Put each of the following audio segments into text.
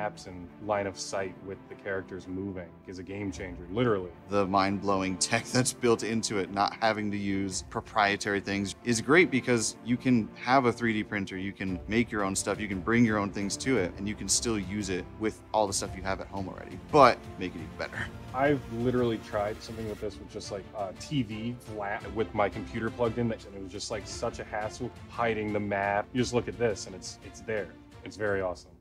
maps and line of sight with the characters moving is a game changer, literally. The mind-blowing tech that's built into it, not having to use proprietary things, is great because you can have a 3D printer, you can make your own stuff, you can bring your own things to it, and you can still use it with all the stuff you have at home already, but make it even better. I've literally tried something with this with just like a TV flat with my computer plugged in, and it was just like such a hassle hiding the map. You just look at this and it's there. It's very awesome.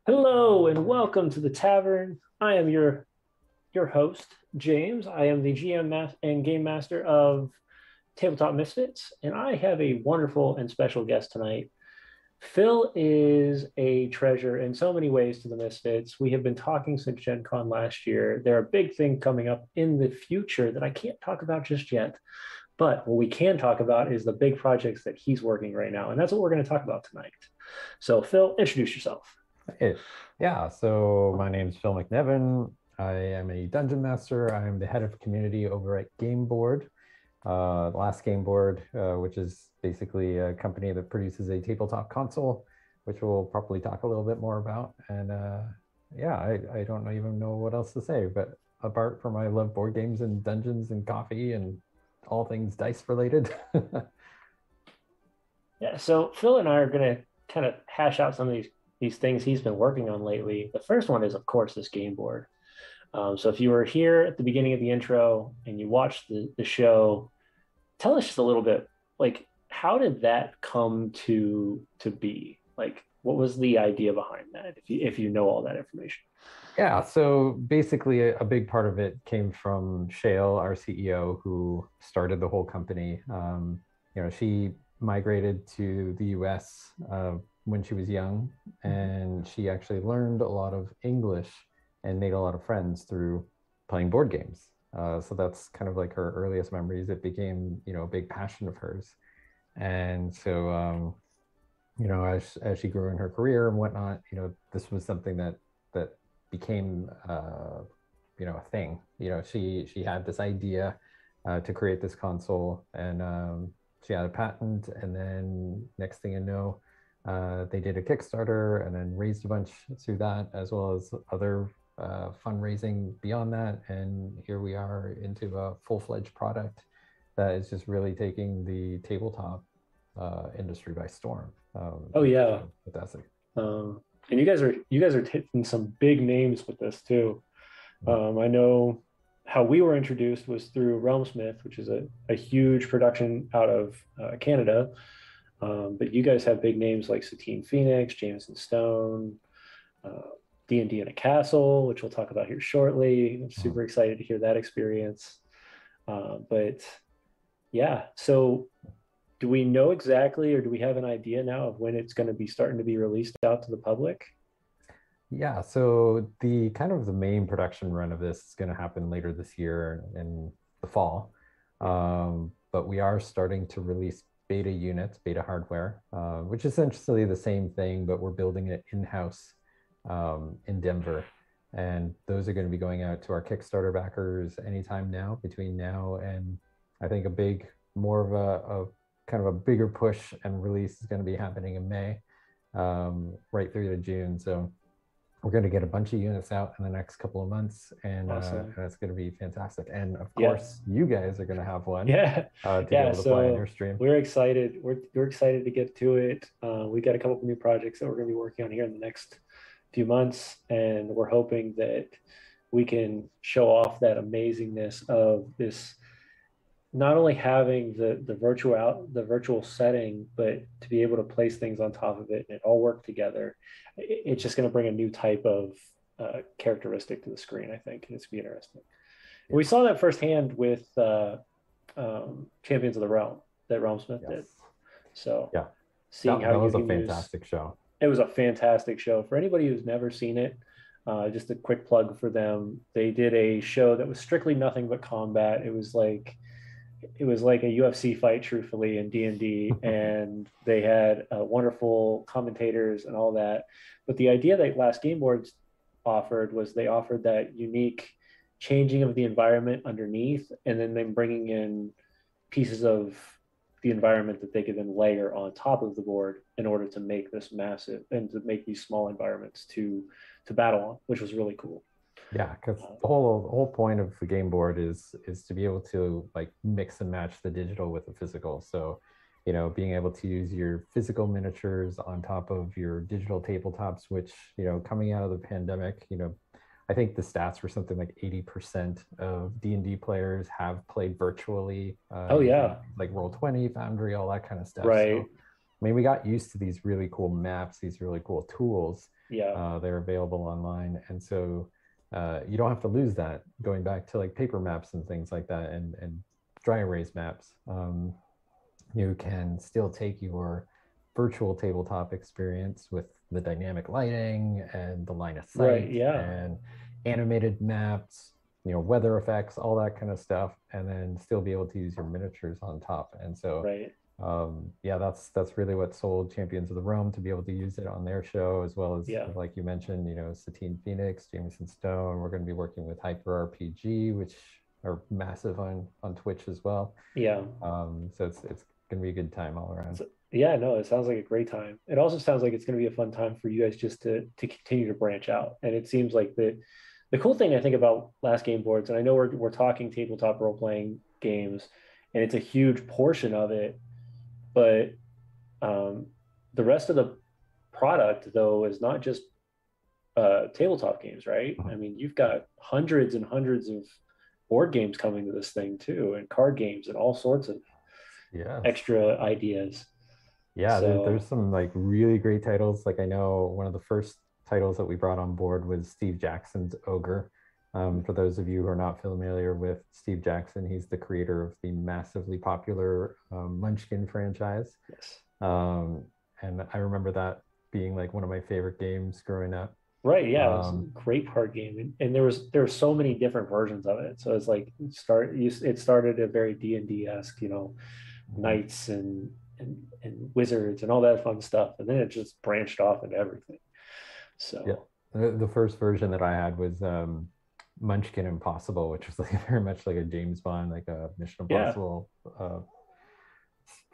Hello and welcome to the Tavern. I am your host, James. I am the GM and Game Master of Tabletop Misfits, and I have a wonderful and special guest tonight. Phil is a treasure in so many ways to the Misfits. We have been talking since Gen Con last year. There are big things coming up in the future that I can't talk about just yet, but what we can talk about is the big projects that he's working right now, and that's what we're going to talk about tonight. So Phil, introduce yourself. Yeah, so my name is Phil McNevin. I am a dungeon master. I am the head of community over at Game Board, Last Game Board, which is basically a company that produces a tabletop console, which we'll probably talk a little bit more about. And yeah, I don't even know what else to say, but apart from I love board games and dungeons and coffee and all things dice related. Yeah, so Phil and I are going to kind of hash out some of these things he's been working on lately. The first one is, of course, this game board. So if you were here at the beginning of the intro and you watched the show, tell us just a little bit, like, how did that come to be? Like, what was the idea behind that, if you know all that information? Yeah, so basically a big part of it came from Shale, our CEO, who started the whole company. She migrated to the US when she was young, and she actually learned a lot of English and made a lot of friends through playing board games. So that's kind of like her earliest memories. It became, a big passion of hers. And so, as she grew in her career and whatnot, this was something that became, a thing. She had this idea to create this console, and she had a patent, and then next thing you know, they did a Kickstarter and then raised a bunch through that, as well as other fundraising beyond that. And here we are into a full-fledged product that is just really taking the tabletop industry by storm. Oh yeah, fantastic. And you guys are hitting some big names with this too. I know how we were introduced was through Realmsmith, which is a huge production out of Canada. But you guys have big names like Satine Phoenix, Jameson Stone, D&D in a Castle, which we'll talk about here shortly. I'm super excited to hear that experience. But yeah, so do we know exactly, or do we have an idea now of when it's going to be starting to be released out to the public? Yeah, so the main production run of this is going to happen later this year in the fall. But we are starting to release beta units, beta hardware, which is essentially the same thing, but we're building it in-house in Denver. And those are going to be going out to our Kickstarter backers anytime now, between now and I think a bigger push and release is going to be happening in May, right through to June. So we're going to get a bunch of units out in the next couple of months, and Awesome. It's going to be fantastic. And of course, you guys are going to have one. To be able to so play on your stream. We're excited. We're excited to get to it. We got a couple of new projects that we're going to be working on here in the next few months, and we're hoping that we can show off that amazingness of this. Not only having the virtual setting, but to be able to place things on top of it and it all work together, it's just going to bring a new type of characteristic to the screen, I think, and it's going to be interesting. Yeah. We saw that firsthand with Champions of the Realm that Realmsmith did. So Yeah, seeing how that you was a can use fantastic show. it was a fantastic show. For anybody who's never seen it, just a quick plug for them. They did a show that was strictly nothing but combat. It was like a UFC fight, truthfully, in D&D, and they had wonderful commentators and all that. But the idea that Last Game Boards offered was they offered that unique changing of the environment underneath, and then them bringing in pieces of the environment that they could then layer on top of the board in order to make this massive and to make these small environments to battle on, which was really cool. Yeah, because the whole point of the game board is to be able to like mix and match the digital with the physical. So, being able to use your physical miniatures on top of your digital tabletops, which, coming out of the pandemic, I think the stats were something like 80% of D&D players have played virtually. Oh yeah, like Roll20, Foundry, all that kind of stuff. right. So, I mean, we got used to these really cool maps, these really cool tools. Yeah, They're available online, and so you don't have to lose that. Going back to like paper maps and things like that, and dry erase maps, you can still take your virtual tabletop experience with the dynamic lighting and the line of sight, right. Yeah, and animated maps, weather effects, all that kind of stuff, and then still be able to use your miniatures on top. And so right. yeah, that's really what sold Champions of the Realm to be able to use it on their show, as well as Yeah, like you mentioned, Satine Phoenix, Jameson Stone. We're going to be working with Hyper RPG, which are massive on Twitch as well. yeah. So it's going to be a good time all around. So, yeah, no, it sounds like a great time. It also sounds like it's going to be a fun time for you guys just to continue to branch out. And it seems like the cool thing I think about Last Game Boards, and I know we're talking tabletop role playing games, and it's a huge portion of it, but the rest of the product though is not just tabletop games, right? I mean, you've got hundreds and hundreds of board games coming to this thing too, and card games and all sorts of Yeah. extra ideas. Yeah, there's So some like really great titles. Like I know one of the first titles that we brought on board was Steve Jackson's Ogre. For those of you who are not familiar with Steve Jackson, he's the creator of the massively popular Munchkin franchise. yes. And I remember that being like one of my favorite games growing up. Right, yeah, it was a great card game, and there were so many different versions of it. So it's like it started a very D&D-esque, knights and wizards and all that fun stuff, and then it just branched off into everything. So yeah, the first version that I had was Munchkin Impossible, which was like very much like a James Bond, like a Mission Impossible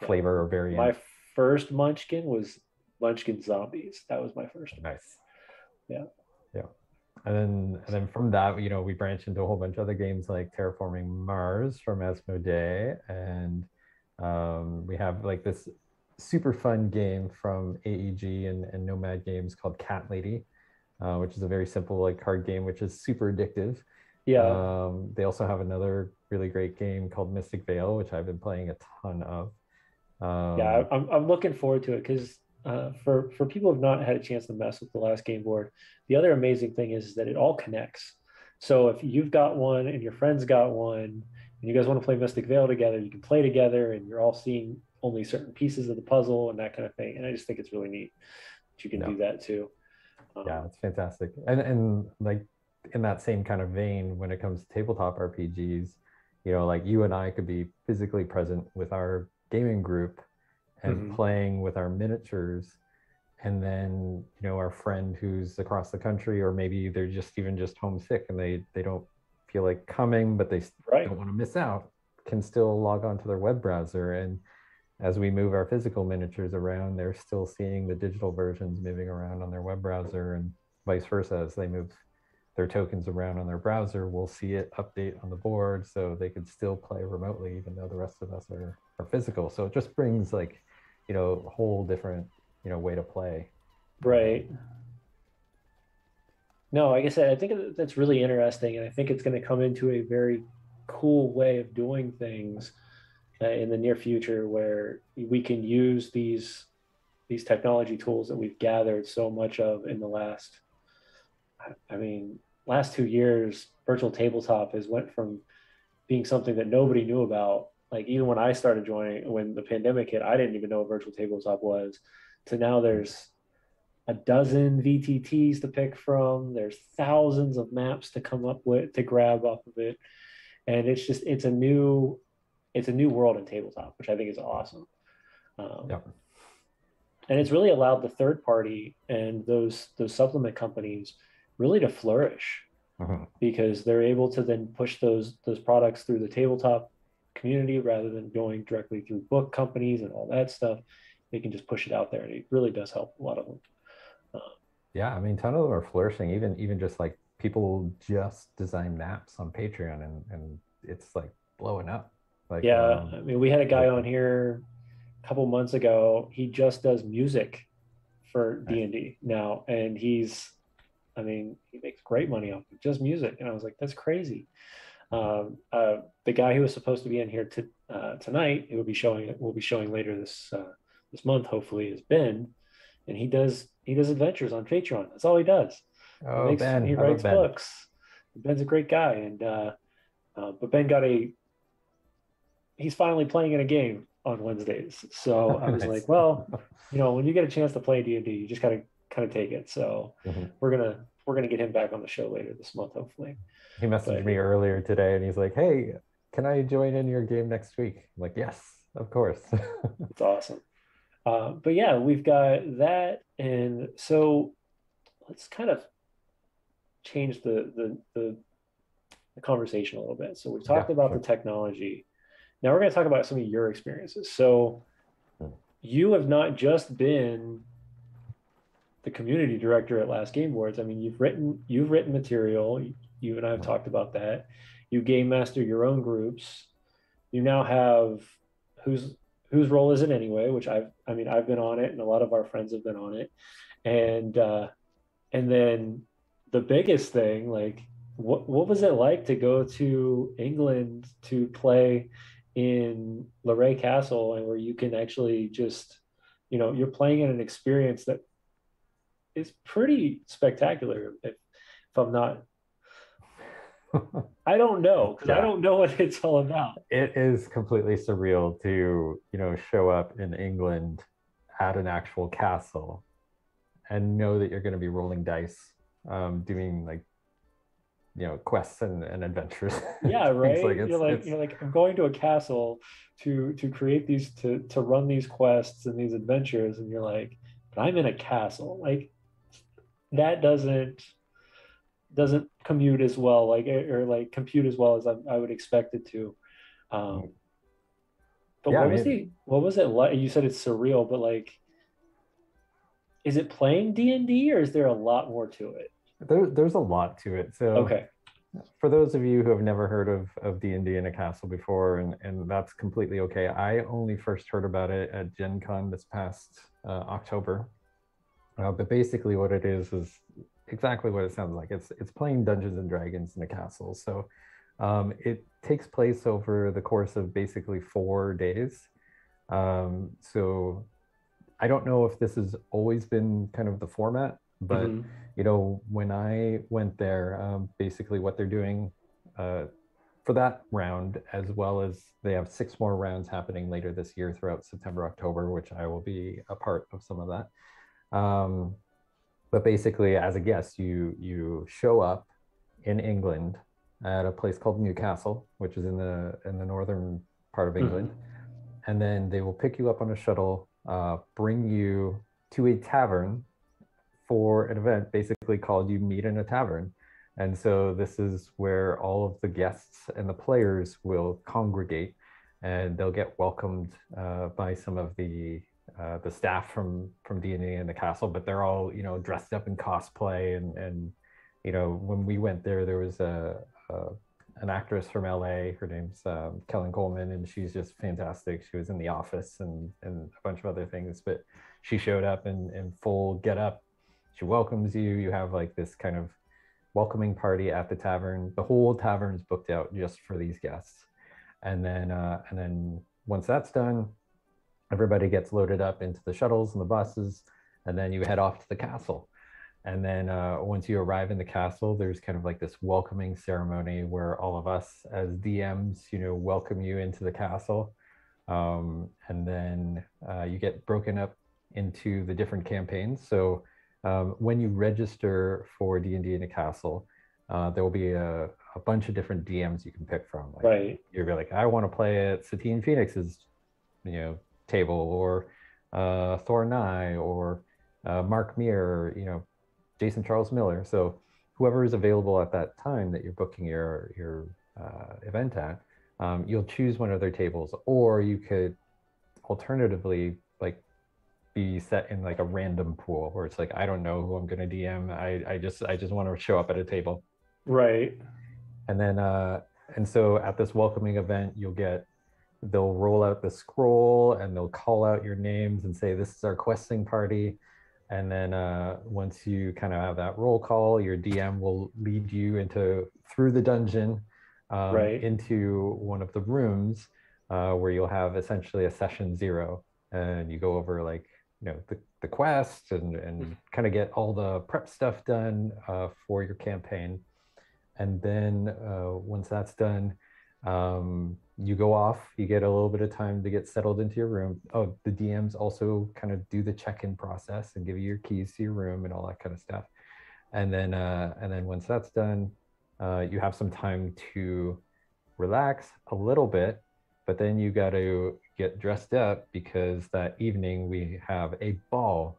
flavor or variant. My first Munchkin was Munchkin Zombies. That was my first one. Nice. Yeah. And then from that, we branched into a whole bunch of other games like Terraforming Mars from Asmodee, and we have like this super fun game from AEG and Nomad Games called Cat Lady, which is a very simple like card game, which is super addictive. Yeah. They also have another really great game called Mystic Vale, which I've been playing a ton of. Yeah, I'm looking forward to it because for people who have not had a chance to mess with the Last Game Board, the other amazing thing is that it all connects. So if you've got one and your friend's got one, and you guys want to play Mystic Vale together, you can play together, and you're all seeing only certain pieces of the puzzle and that kind of thing. And I just think it's really neat that you can do that too. Yeah, it's fantastic. And like in that same kind of vein, when it comes to tabletop RPGs, like you and I could be physically present with our gaming group and playing with our miniatures, and then our friend who's across the country, or maybe they're just homesick and they don't feel like coming, but they don't want to miss out, can still log on to their web browser, and as we move our physical miniatures around, they're still seeing the digital versions moving around on their web browser, and vice versa. As they move their tokens around on their browser, we'll see it update on the board, so they could still play remotely even though the rest of us are physical. So it just brings like a whole different way to play. Right. No, like I said, I think that's really interesting, and I think it's going to come into a very cool way of doing things in the near future, where we can use these technology tools that we've gathered so much of in the last 2 years. Virtual tabletop has went from being something that nobody knew about like even when I started joining, when the pandemic hit, I didn't even know what virtual tabletop was. To now there's a dozen VTTs to pick from. There's thousands of maps to come up with to grab off of it, and it's a new world in tabletop, which I think is awesome. Yep. And it's really allowed the third party and those supplement companies really to flourish, because they're able to then push those products through the tabletop community rather than going directly through book companies and all that stuff. They can just push it out there, and it really does help a lot of them. Yeah, I mean, a ton of them are flourishing. Even just like people just design maps on Patreon, and it's like blowing up. Like, yeah, I mean, we had a guy on here a couple months ago. He just does music for D&D now, and he makes great money off of just music. And I was like, that's crazy. The guy who was supposed to be in here tonight, we'll be showing later this month, hopefully, is Ben, and he does adventures on Patreon. That's all he does. Oh, Ben, he writes books. Ben's a great guy, and but Ben he's finally playing in a game on Wednesdays. So I was Nice. like, well, when you get a chance to play D&D, you just gotta kind of take it. So we're gonna get him back on the show later this month, hopefully. He messaged me earlier today, and he's like, "Hey, can I join in your game next week?" I'm like, "Yes, of course." It's awesome. But yeah, we've got that, and so let's kind of change the conversation a little bit. So we've talked about the technology. Now we're going to talk about some of your experiences. So you have not just been the community director at Last Game Boards. I mean, you've written material. You and I have talked about that. You game master your own groups. You now have whose role is it anyway? Which I've been on it, and a lot of our friends have been on it. And then the biggest thing, like, what was it like to go to England to play in Luray Castle, and where you can actually just, you're playing in an experience that is pretty spectacular. If I'm not, I don't know, because I don't know what it's all about. It is completely surreal to, show up in England at an actual castle and know that you're going to be rolling dice, doing like, quests and adventures. Yeah, right. You're like, I'm going to a castle to create these, to run these quests and these adventures, and you're like, but I'm in a castle. Like, that doesn't commute as well, compute as well as I would expect it to. But yeah, what was it like? You said it's surreal, but like, is it playing D&D, or is there a lot more to it? There's a lot to it. So okay, for those of you who have never heard of D&D in a castle before, and that's completely okay. I only first heard about it at Gen Con this past October. But basically what it is exactly what it sounds like. It's playing Dungeons and Dragons in a castle. So it takes place over the course of basically 4 days. So I don't know if this has always been kind of the format, but when I went there, basically what they're doing for that round, as well as they have 6 more rounds happening later this year throughout September, October, which I will be a part of some of that. But basically, as a guest, you show up in England at a place called Newcastle, which is in the northern part of England, and then they will pick you up on a shuttle, bring you to a tavern for an event basically called You Meet in a Tavern. And so this is where all of the guests and the players will congregate, and they'll get welcomed by some of the staff from D&D in the castle, but they're all, dressed up in cosplay. And when we went there was an actress from LA. Her name's Kellen Coleman, and she's just fantastic. She was in The Office and a bunch of other things, but she showed up in full get up. She welcomes you. You have like this kind of welcoming party at the tavern. The whole tavern's booked out just for these guests. And then once that's done, everybody gets loaded up into the shuttles and the buses, and then you head off to the castle. And then once you arrive in the castle, there's kind of like this welcoming ceremony where all of us as DMs, welcome you into the castle. And then you get broken up into the different campaigns. So when you register for D&D in a castle, there will be a bunch of different DMs you can pick from. Like, right. You're like, I want to play at Satine Phoenix's, table, or Thor Nye, or Mark Meir, Jason Charles Miller. So whoever is available at that time that you're booking your event at, you'll choose one of their tables, or you could alternatively like be set in like a random pool where it's like, I don't know who I'm going to DM. I just want to show up at a table. Right. And then and so at this welcoming event, they'll roll out the scroll and they'll call out your names and say, this is our questing party. And then once you kind of have that roll call, your DM will lead you through the dungeon right. into one of the rooms where you'll have essentially a session 0, and you go over like the quest and kind of get all the prep stuff done for your campaign. And then once that's done, you go off, you get a little bit of time to get settled into your room. Oh, the DMs also kind of do the check-in process and give you your keys to your room and all that kind of stuff. And then once that's done, you have some time to relax a little bit, but then you got to get dressed up because that evening we have a ball.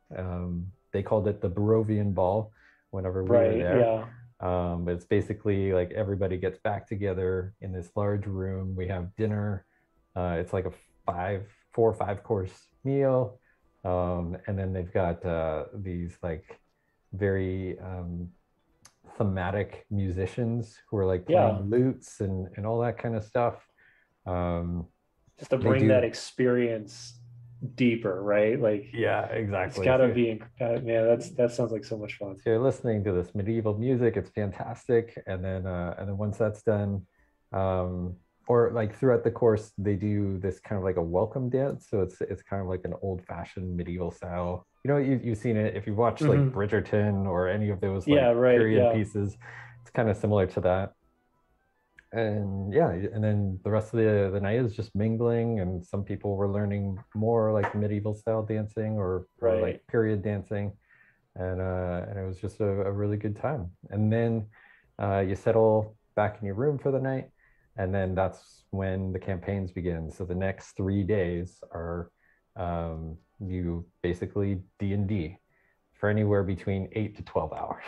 They called it the Barovian Ball whenever we were there. Yeah. But it's basically like everybody gets back together in this large room. We have dinner. It's like a 4 or 5 course meal. And then they've got these like very thematic musicians who are like playing lutes and all that kind of stuff. Just to bring that experience deeper, right? Like, yeah, exactly. It's gotta be, man. That sounds like so much fun. So you're listening to this medieval music. It's fantastic. And then once that's done, or like throughout the course, they do this kind of like a welcome dance. So it's kind of like an old-fashioned medieval style. You've seen it if you've watched like Bridgerton or any of those period pieces. It's kind of similar to that. And and then the rest of the night is just mingling, and some people were learning more like medieval style dancing or like period dancing, and it was just a really good time. And then you settle back in your room for the night, and then that's when the campaigns begin. So the next 3 days are you basically D&D for anywhere between 8 to 12 hours.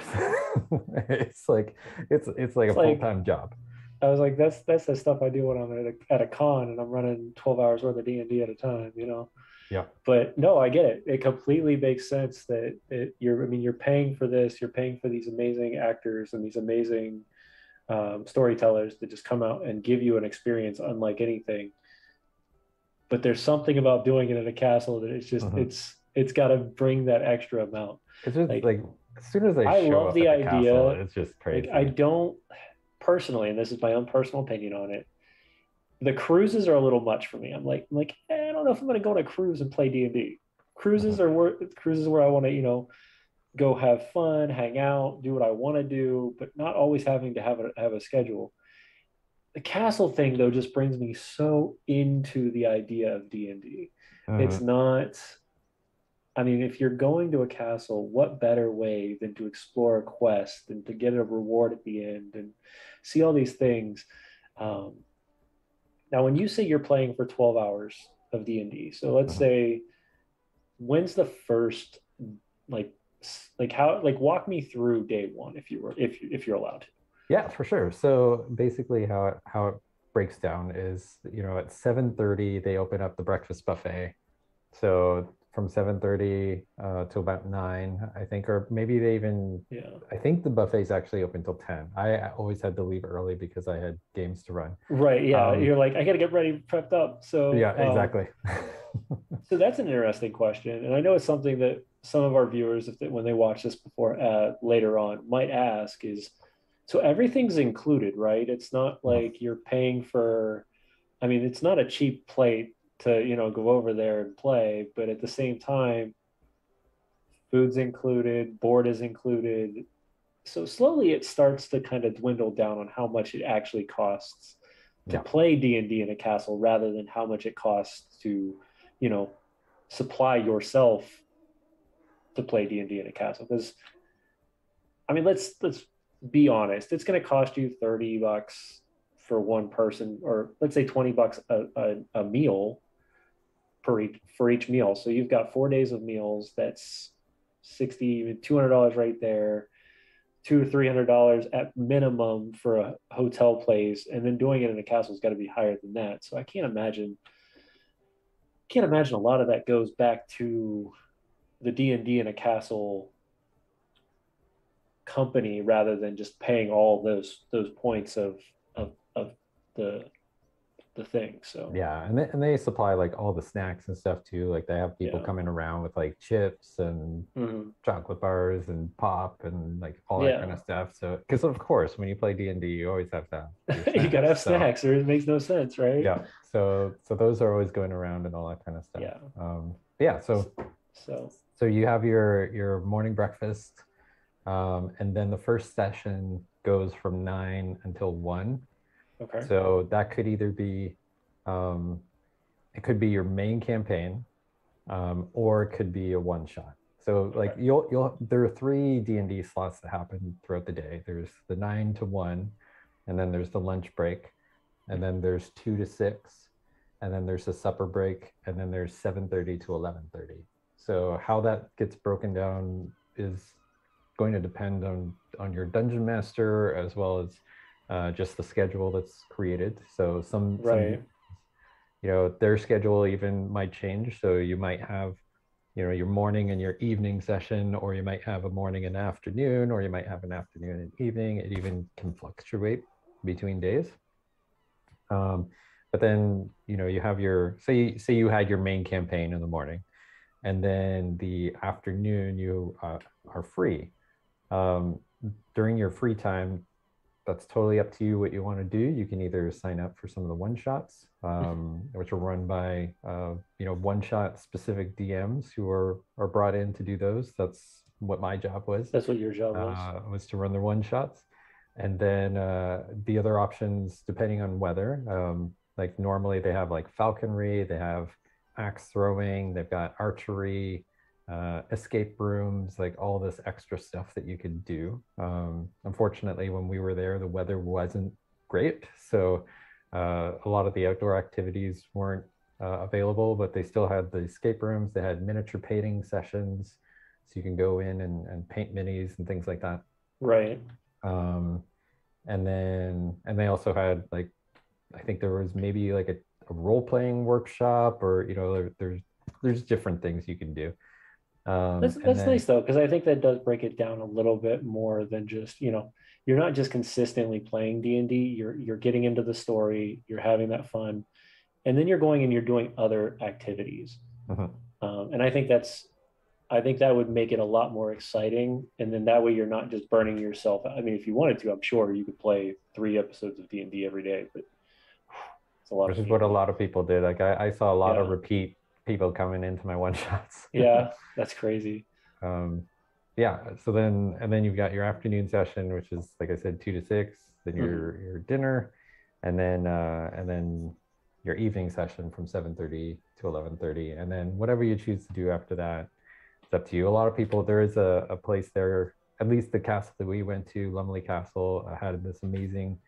it's like a full-time job. I was like, that's the stuff I do when I'm at a con and I'm running 12 hours worth of D&D at a time, Yeah. But no, I get it. It completely makes sense that you're paying for this. You're paying for these amazing actors and these amazing storytellers to just come out and give you an experience unlike anything. But there's something about doing it in a castle that it's just it's got to bring that extra amount. It's just like as soon as I show up at the castle, it's just crazy. Like, I don't personally, and this is my own personal opinion on it, the cruises are a little much for me. I'm like, I don't know if I'm going to go on a cruise and play D&D. Cruises are where I want to, go have fun, hang out, do what I want to do, but not always having to have a schedule. The castle thing, though, just brings me so into the idea of D&D. It's not. I mean, if you're going to a castle, what better way than to explore a quest and to get a reward at the end and see all these things? Now, when you say you're playing for 12 hours of D&D, so let's say, when's the first, walk me through day one if you're allowed to. Yeah, for sure. So basically, how it breaks down is, at 7:30 they open up the breakfast buffet. So from 7:30 till about 9, I think, or maybe they even, I think the buffet's actually open till 10. I always had to leave early because I had games to run. Right, yeah. You're like, I got to get ready, prepped up. So yeah, exactly. So that's an interesting question. And I know it's something that some of our viewers, when they watch this later on, might ask is, so everything's included, right? It's not like you're paying for, it's not a cheap plate to go over there and play, but at the same time, food's included, board is included. So slowly it starts to kind of dwindle down on how much it actually costs to play D&D in a castle rather than how much it costs to, you know, supply yourself to play D&D in a castle. Because I mean, let's be honest, it's going to cost you $30 for one person, or let's say $20 a meal for each meal. So you've got 4 days of meals. That's $200 right there. $200 to $300 at minimum for a hotel place, and then doing it in a castle has got to be higher than that. So I can't imagine a lot of that goes back to the D&D in a castle company rather than just paying all those points of the thing. So yeah, and they supply like all the snacks and stuff too. Like they have people coming around with like chips and chocolate bars and pop and like all that kind of stuff. So because of course when you play D&D you always have to have you gotta have snacks or it makes no sense, right? Yeah, so those are always going around and all that kind of stuff. So you have your morning breakfast, and then the first session goes from 9 until 1. Okay. So that could either be, it could be your main campaign, or it could be a one shot. So like there are 3 D&D slots that happen throughout the day. There's the 9 to 1, and then there's the lunch break, and then there's 2 to 6, and then there's a supper break, and then there's 7:30 to 11:30. So how that gets broken down is going to depend on your dungeon master as well as just the schedule that's created. So some you know, their schedule even might change. So you might have, you know, your morning and your evening session, or you might have a morning and afternoon, or you might have an afternoon and evening. It even can fluctuate between days. But then, you know, you have your, say you had your main campaign in the morning, and then the afternoon you are free. During your free time, that's totally up to you what you want to do. You can either sign up for some of the one shots, which are run by you know, one shot specific DMs who are brought in to do those. That's what my job was. That's what your job was to run the one shots. And then the other options, depending on weather, like normally they have like falconry, they have axe throwing, they've got archery, escape rooms, like all this extra stuff that you could do. Unfortunately, when we were there, the weather wasn't great, so a lot of the outdoor activities weren't available, but they still had the escape rooms. They had miniature painting sessions, so you can go in and paint minis and things like that. Right. And they also had, like, I think there was maybe like a role-playing workshop, or, you know, there's different things you can do. That's nice though, because I think that does break it down a little bit more than just, you know, you're not just consistently playing D&D. You're getting into the story, you're having that fun, and then you're going and you're doing other activities. And I think that would make it a lot more exciting. And then that way you're not just burning yourself out. I mean, if you wanted to, I'm sure you could play 3 episodes of D&D every day, but it's a lot. Which is what a lot of people did. Like I saw a lot of repeat people coming into my one shots. Yeah, that's crazy. Yeah, so then you've got your afternoon session, which is, like I said, 2 to 6, then your dinner, and then your evening session from 7:30 to 11:30, and then whatever you choose to do after that, it's up to you. A lot of people, there is a place there, at least the castle that we went to, Lumley Castle, had this amazing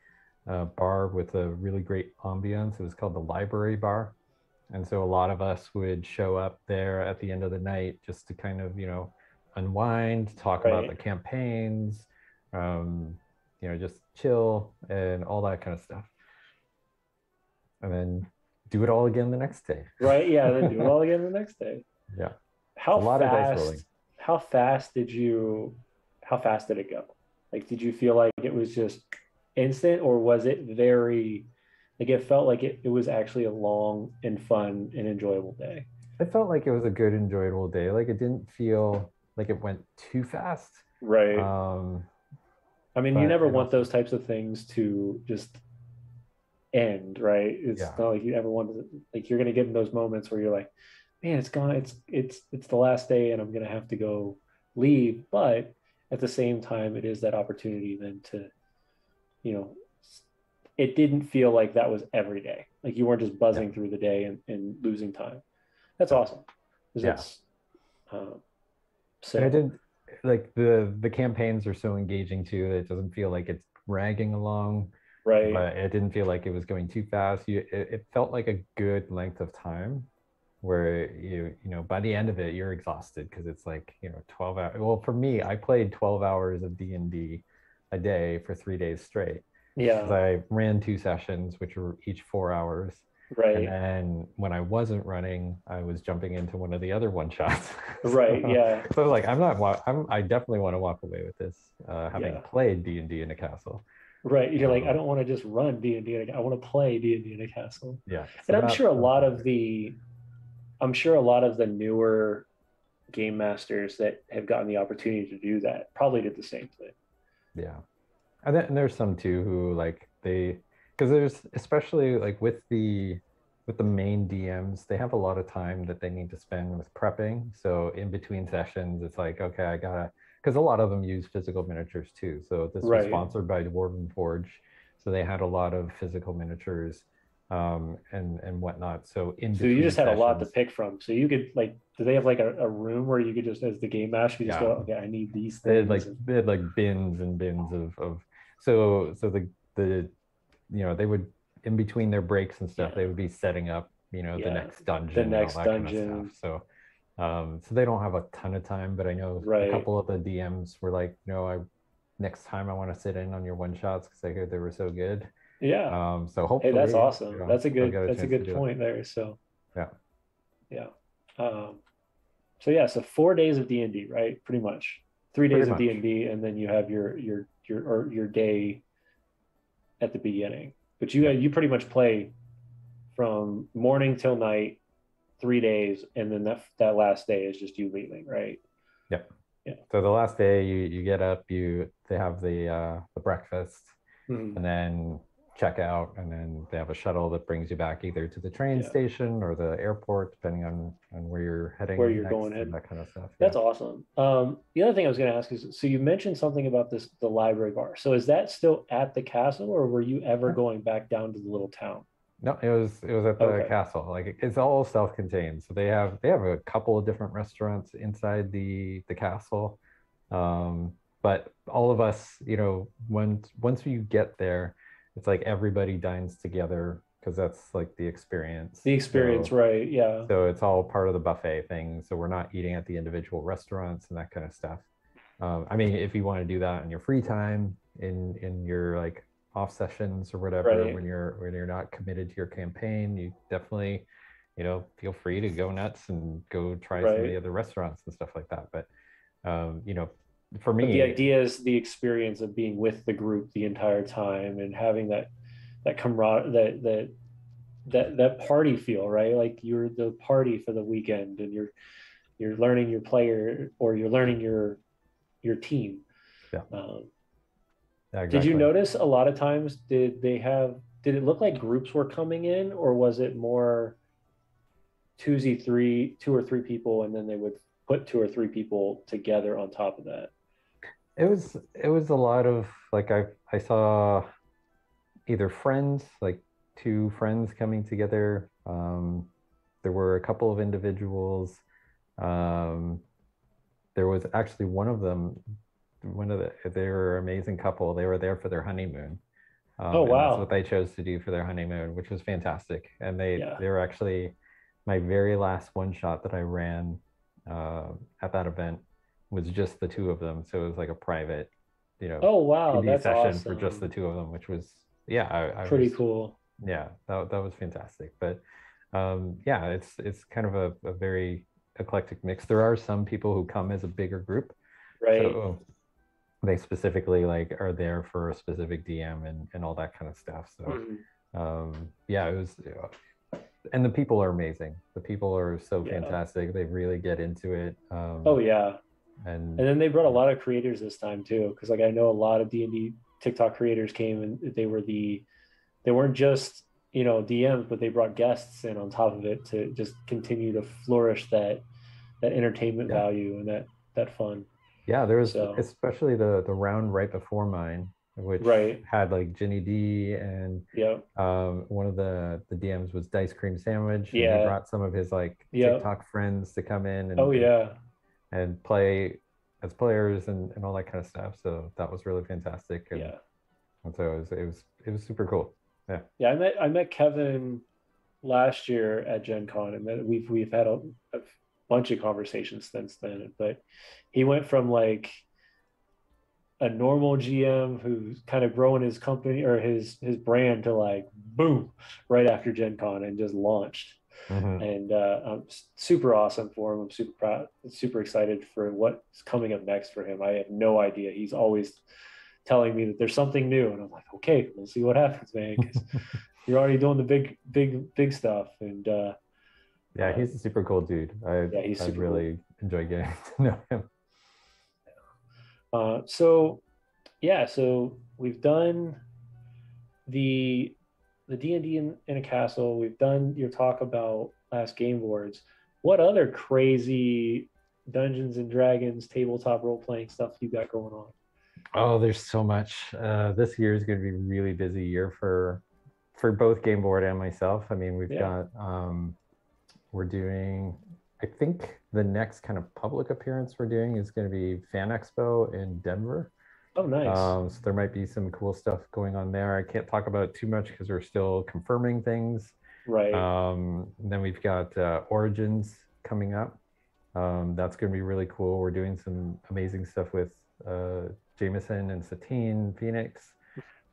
bar with a really great ambiance. It was called the Library Bar. And so a lot of us would show up there at the end of the night just to kind of, you know, unwind, talk about the campaigns, you know, just chill and all that kind of stuff. And then do it all again the next day. Right. Yeah. Then do it all again the next day. Yeah. How fast did it go? Like, did you feel like it was just instant, or was it very, like, it felt like it was actually a long and fun and enjoyable day? It felt like it was a good, enjoyable day. Like, it didn't feel like it went too fast. Right. I mean, you never want those types of things to just end, right? It's not like you ever want to, like, you're going to get in those moments where you're like, man, it's gone. It's the last day and I'm going to have to go leave, but at the same time, it is that opportunity then to, you know, it didn't feel like that was every day. Like you weren't just buzzing through the day and losing time. That's awesome. That's, so and I did like the campaigns are so engaging too that it doesn't feel like it's dragging along, right. but it didn't feel like it was going too fast. It felt like a good length of time where you know by the end of it you're exhausted because it's like, you know, 12 hours. Well, for me, I played 12 hours of D&D a day for 3 days straight. Yeah. I ran 2 sessions, which were each 4 hours. Right. And then when I wasn't running, I was jumping into one of the other one shots. Right. Yeah. So like, I definitely want to walk away with this, having played D&D in a castle. Right. You're like, I don't want to just run D&D. I want to play D&D in a castle. Yeah. So and I'm sure a lot of the newer game masters that have gotten the opportunity to do that probably did the same thing. Yeah. And there's some too who like because there's, especially like with the main DMs, they have a lot of time that they need to spend with prepping. So in between sessions, it's like, okay, because a lot of them use physical miniatures too. So this was sponsored by Dwarven Forge. So they had a lot of physical miniatures and whatnot. So you just had a lot to pick from. So you could like, do they have like a room where you could just, as the game master, you just go, okay, I need these things. They had like bins and bins of so the you know, they would, in between their breaks and stuff, they would be setting up, you know, the next dungeon, kind of stuff. So so they don't have a ton of time, but I know a couple of the DMs were like, no, next time I want to sit in on your one shots because I heard they were so good. Yeah. So hopefully, hey, that's awesome. You know, that's a good point there. So yeah. So 4 days of D&D, right? Pretty much 3 days of D&D, and then you have your day at the beginning. But you pretty much play from morning till night, 3 days, and then that last day is just you leaving, right? Yep. Yeah. So the last day you get up, they have the breakfast, and then check out, and then they have a shuttle that brings you back either to the train station or the airport, depending on where you're heading, where you're going, and that kind of stuff. That's awesome. The other thing I was going to ask is, so you mentioned something about the library bar. So is that still at the castle, or were you ever going back down to the little town? No, it was at the castle. Like it's all self-contained. So they have a couple of different restaurants inside the castle. But all of us, you know, once you get there, it's like everybody dines together because that's like the experience. Right? Yeah. So it's all part of the buffet thing. So we're not eating at the individual restaurants and that kind of stuff. I mean, if you want to do that in your free time, in your like off sessions or whatever, when you're not committed to your campaign, you definitely, you know, feel free to go nuts and go try some of the other restaurants and stuff like that. But you know, for me, the idea is the experience of being with the group the entire time and having that camaraderie, that party feel, right? Like you're the party for the weekend, and you're learning your player, or you're learning your team. Yeah. Exactly. Did you notice a lot of times did it look like groups were coming in, or was it more two or three people, and then they would put 2 or 3 people together on top of that? It was a lot of like I saw either friends, like 2 friends coming together. There were a couple of individuals. There was actually one of them. They were an amazing couple. They were there for their honeymoon. Oh wow! That's what they chose to do for their honeymoon, which was fantastic. And they were actually my very last one shot that I ran at that event was just the 2 of them. So it was like a private, you know, oh wow, that's session awesome. for just the 2 of them, which was pretty cool. Yeah, that was fantastic. But it's kind of a very eclectic mix. There are some people who come as a bigger group, right? So they specifically like are there for a specific DM and all that kind of stuff. So it was, and the people are amazing. The people are so fantastic. They really get into it. And then they brought a lot of creators this time too, because like I know a lot of D&D TikTok creators came, and they weren't just, you know, DMs, but they brought guests in on top of it to just continue to flourish that entertainment value and that fun. Yeah, there was So especially the round right before mine, which right. had like Ginny D, and Yep. one of the DMs was Dice Cream Sandwich, and he Yeah. brought some of his like Yep. TikTok friends to come in Oh yeah. and play as players and all that kind of stuff. So that was really fantastic, Yeah. and so it was super cool. Yeah. Yeah. I met Kevin last year at Gen Con, and then we've had a bunch of conversations since then. But he went from like a normal GM who's kind of growing his company or his brand to like boom right after Gen Con and just launched. Mhm. And I'm super awesome for him. I'm super proud, super excited for what's coming up next for him. I have no idea. He's always telling me that there's something new, and I'm like, okay, we'll see what happens, man. Because you're already doing the big stuff, and Yeah, he's a super cool dude. yeah, he's I super really enjoy getting to know him. cool. So yeah, so we've done the D&D in a castle. We've done your talk about last game boards. What other crazy Dungeons and Dragons tabletop role playing stuff you got going on? Oh, there's so much. This year is going to be a really busy year for both Game Board and myself. I mean, we've Yeah. got we're doing, I think the next kind of public appearance we're doing is going to be Fan Expo in Denver. Oh, nice. So there might be some cool stuff going on there. I can't talk about it too much because we're still confirming things. Right. Then we've got Origins coming up. That's going to be really cool. We're doing some amazing stuff with Jameson and Satine Phoenix.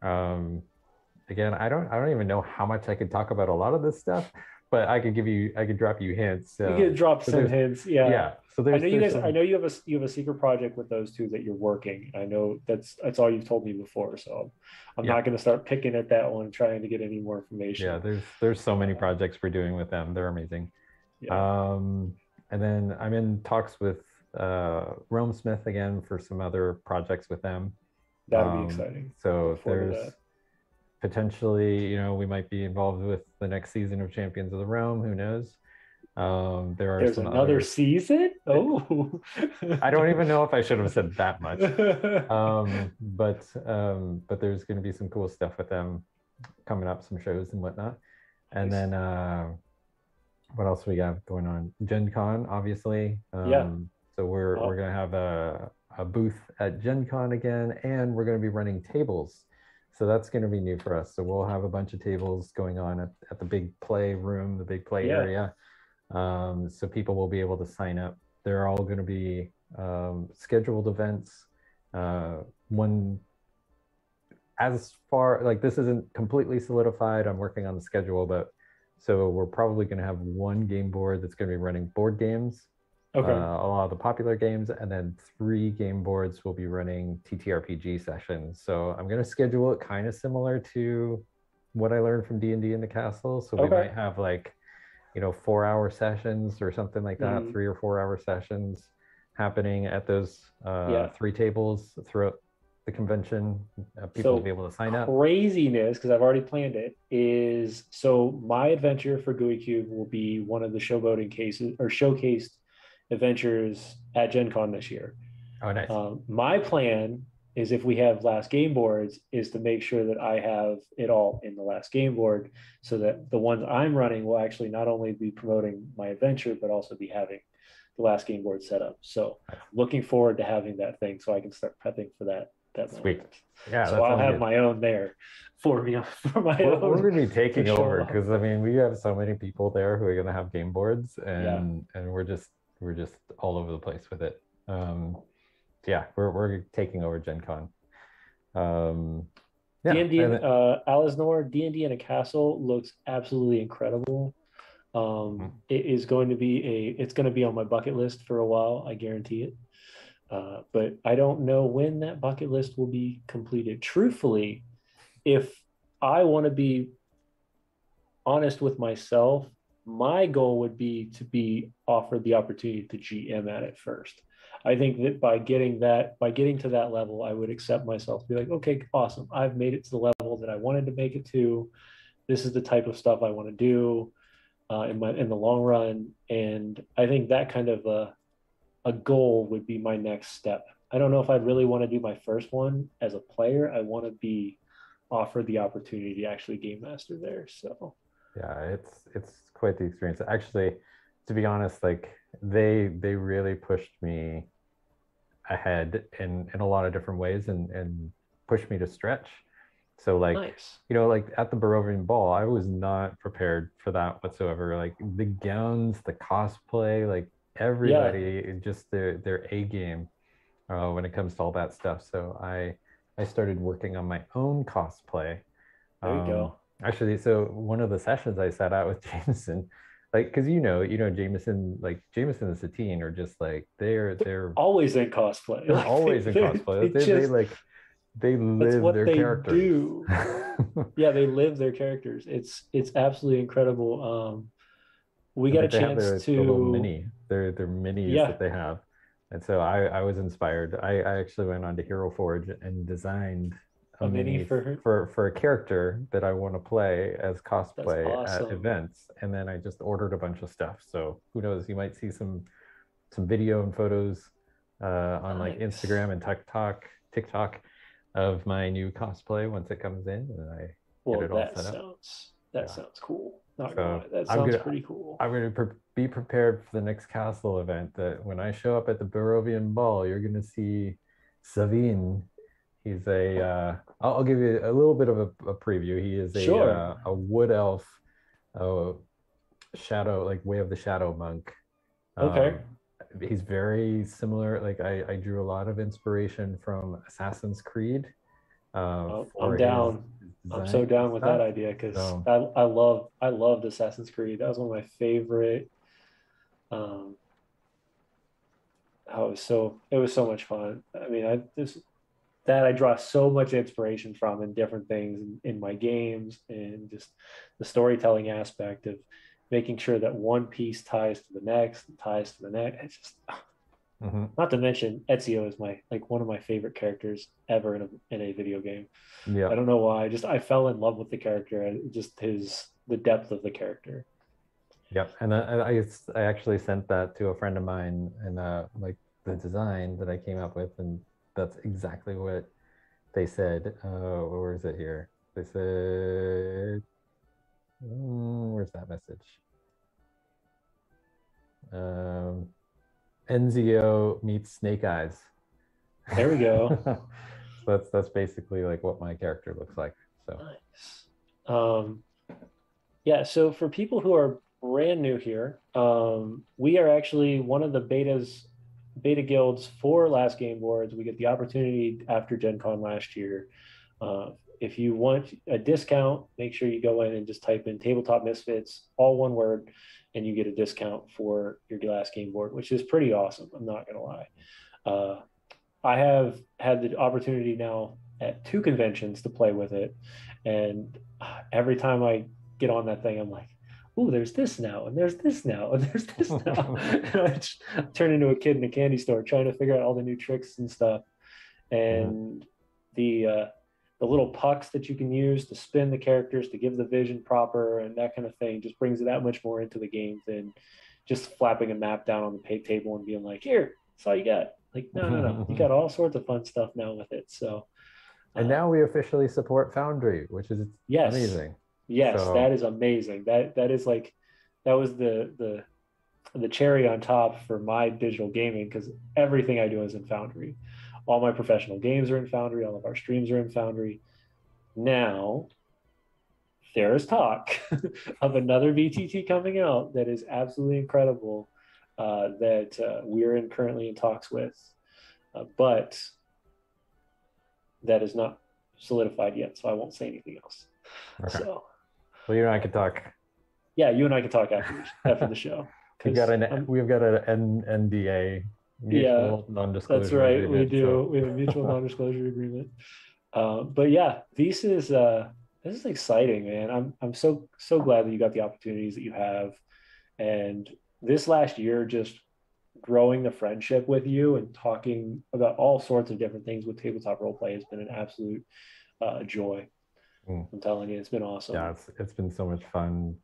Again, I don't even know how much I could talk about a lot of this stuff, but I could drop you hints. You could drop some hints. Yeah. Yeah. So there's, I know you have a secret project with those two that you're working. I know that's all you've told me before. So I'm not going to start picking at that one, trying to get any more information. Yeah. There's so many projects we're doing with them. They're amazing. Yeah. And then I'm in talks with Realmsmith again for some other projects with them. That'd be exciting. So there's potentially, we might be involved with the next season of Champions of the Realm. Who knows? There's another season. Oh, I don't even know if I should have said that much. But there's going to be some cool stuff with them coming up, some shows and whatnot. And then what else we got going on? Gen Con, obviously. So we're going to have a booth at Gen Con again, and we're going to be running tables. So that's going to be new for us. So we'll have a bunch of tables going on at the big play room, the big play area. So people will be able to sign up. They're all going to be scheduled events. One, as far, like, this isn't completely solidified. I'm working on the schedule, but so we're probably going to have one game board that's going to be running board games. Okay. A lot of the popular games, and then 3 game boards will be running TTRPG sessions. So I'm going to schedule it kind of similar to what I learned from D&D in the Castle. So we might have 4-hour sessions or something like that, 3 or 4-hour sessions happening at those 3 tables throughout the convention. People will be able to sign up. Craziness, because I've already planned it, is so my adventure for GUI Cube will be one of the showboating cases or showcased adventures at Gen Con this year. Oh, nice. My plan is, if we have last game boards, is to make sure that I have it all in the last game board, so that the ones I'm running will actually not only be promoting my adventure, but also be having the last game board set up. So looking forward to having that thing so I can start prepping for that Sweet. moment. Yeah. So I'll have my own there for me, for my own. We're going to be taking over, because I mean, we have so many people there who are going to have game boards, and we're just all over the place with it. We're taking over Gen Con. D&D, Alisnor, D&D in a Castle looks absolutely incredible. It is going to be it's going to be on my bucket list for a while, I guarantee it. But I don't know when that bucket list will be completed. Truthfully, if I want to be honest with myself, my goal would be to be offered the opportunity to GM at it first. I think that by getting to that level, I would accept myself to be like, okay, awesome. I've made it to the level that I wanted to make it to. This is the type of stuff I want to do in the long run. And I think that kind of a goal would be my next step I don't know if I'd really want to do my first one as a player. I want to be offered the opportunity to actually game master there. So Yeah, it's quite the experience. Actually, to be honest, like they really pushed me ahead in a lot of different ways and pushed me to stretch. So like, nice. like at the Barovian Ball, I was not prepared for that whatsoever. Like the gowns, the cosplay, like Yeah, everybody, just their A game when it comes to all that stuff. So I started working on my own cosplay. there you Um, go. Actually, so one of the sessions I sat out with Jameson, like, because Jameson, like Jameson and Satine are just like they're Always in cosplay. they're always in cosplay. They They just like they that's live what their they characters. do. Yeah, they live their characters. It's absolutely incredible. We got a Like they have chance the little to their minis yeah, that they have. And so I was inspired. I actually went on to Hero Forge and designed a a mini mini for her. for a character that I want to play as That's cosplay at awesome. events. And then I just ordered a bunch of stuff. So who knows? You might see some video and photos on like Nice. Instagram and TikTok of my new cosplay once it comes in and I get Well, it all set up. that Yeah. sounds cool. Not gonna So lie, that I'm sounds gonna pretty cool. I'm gonna be prepared for the next castle event. That when I show up at the Barovian Ball, you're gonna see Savine. He's a. I'll give you a little bit of a preview. He is Sure. a wood elf, uh, shadow like Way of the Shadow monk. Okay. Um, he's very similar. Like I drew a lot of inspiration from Assassin's Creed I'm for his down. I'm so designs and down with that stuff. idea because So I loved Assassin's Creed. That was one of my favorite. Um, it was so much fun. I mean, I draw so much inspiration from in different things in my games and just the storytelling aspect of making sure that one piece ties to the next, ties to the next. It's just mhm. not to mention Ezio is my like one of my favorite characters ever in a video game. Yeah. I don't know why. Just I fell in love with the character and just the depth of the character. Yep, and I actually sent that to a friend of mine, and like the design that I came up with, and that's exactly what they said. Where is it here? They said, where's that message? Um, Enzio meets Snake Eyes. There we go. So that's basically like what my character looks like. So Nice. Um, yeah, so for people who are brand new here, we are actually one of the beta guilds for Last Game Boards. We get the opportunity after Gen Con last year. If you want a discount, make sure you go in and just type in Tabletop Misfits, all one word, and you get a discount for your Last Game Board, which is pretty awesome. I'm not going to lie. I have had the opportunity now at 2 conventions to play with it. And every time I get on that thing, I'm like, "Ooh, there's this now, and there's this now, and there's this now." And I just turn into a kid in a candy store trying to figure out all the new tricks and stuff. And the little pucks that you can use to spin the characters to give the vision proper and that kind of thing just brings it that much more into the game than just flapping a map down on the pay table and being like, "Here, that's all you got." Like, no. You got all sorts of fun stuff now with it. So, and now we officially support Foundry, which is yes, amazing. yes, So that is amazing. That is like that was the cherry on top for my digital gaming because everything I do is in Foundry. All my professional games are in Foundry. All of our streams are in Foundry. Now there is talk of another VTT coming out that is absolutely incredible. That we're currently in talks with, but that is not solidified yet, so I won't say anything else. okay. So, Well, you and I can talk. yeah, you and I can talk after the show. We've got an NDA, mutual non-disclosure that's right. agreement. We do. So. We have a mutual non-disclosure agreement. But yeah, this is exciting, man. I'm so glad that you got the opportunities that you have, and this last year just growing the friendship with you and talking about all sorts of different things with tabletop roleplay has been an absolute joy. I'm telling you, it's been awesome. Yeah, it's been so much fun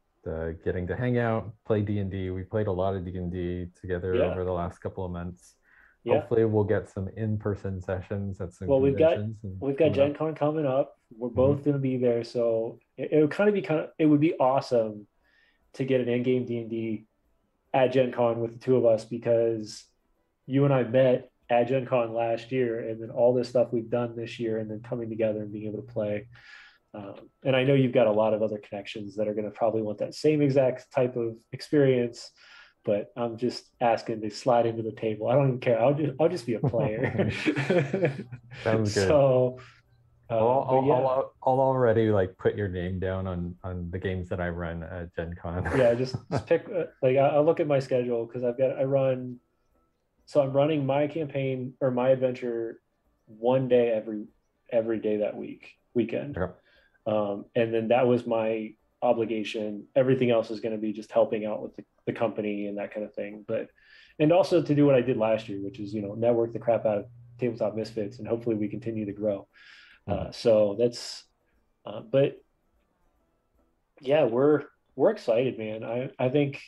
getting to hang out, play D&D. We played a lot of D&D together over the last couple of months. Yeah. hopefully we'll get some in-person sessions at some Well, conventions. we've got Gen Con coming up. We're both going to be there, so it would it would be awesome to get an in-game D&D at Gen Con with the two of us, because you and I met at Gen Con last year, and then all this stuff we've done this year, and then coming together and being able to play. And I know you've got a lot of other connections that are going to probably want that same exact type of experience, but I'm just asking to slide into the table. I don't even care. I'll just be a player. Sounds good. So I'll already like put your name down on the games that I run at Gen Con. Yeah, just pick like I'll look at my schedule, because I'm running my campaign or my adventure one day every day that weekend. Okay. And then that was my obligation. Everything else is going to be just helping out with the company and that kind of thing. And also to do what I did last year, which is, network the crap out of Tabletop Misfits, and hopefully we continue to grow. So that's, but yeah, we're excited, man. I think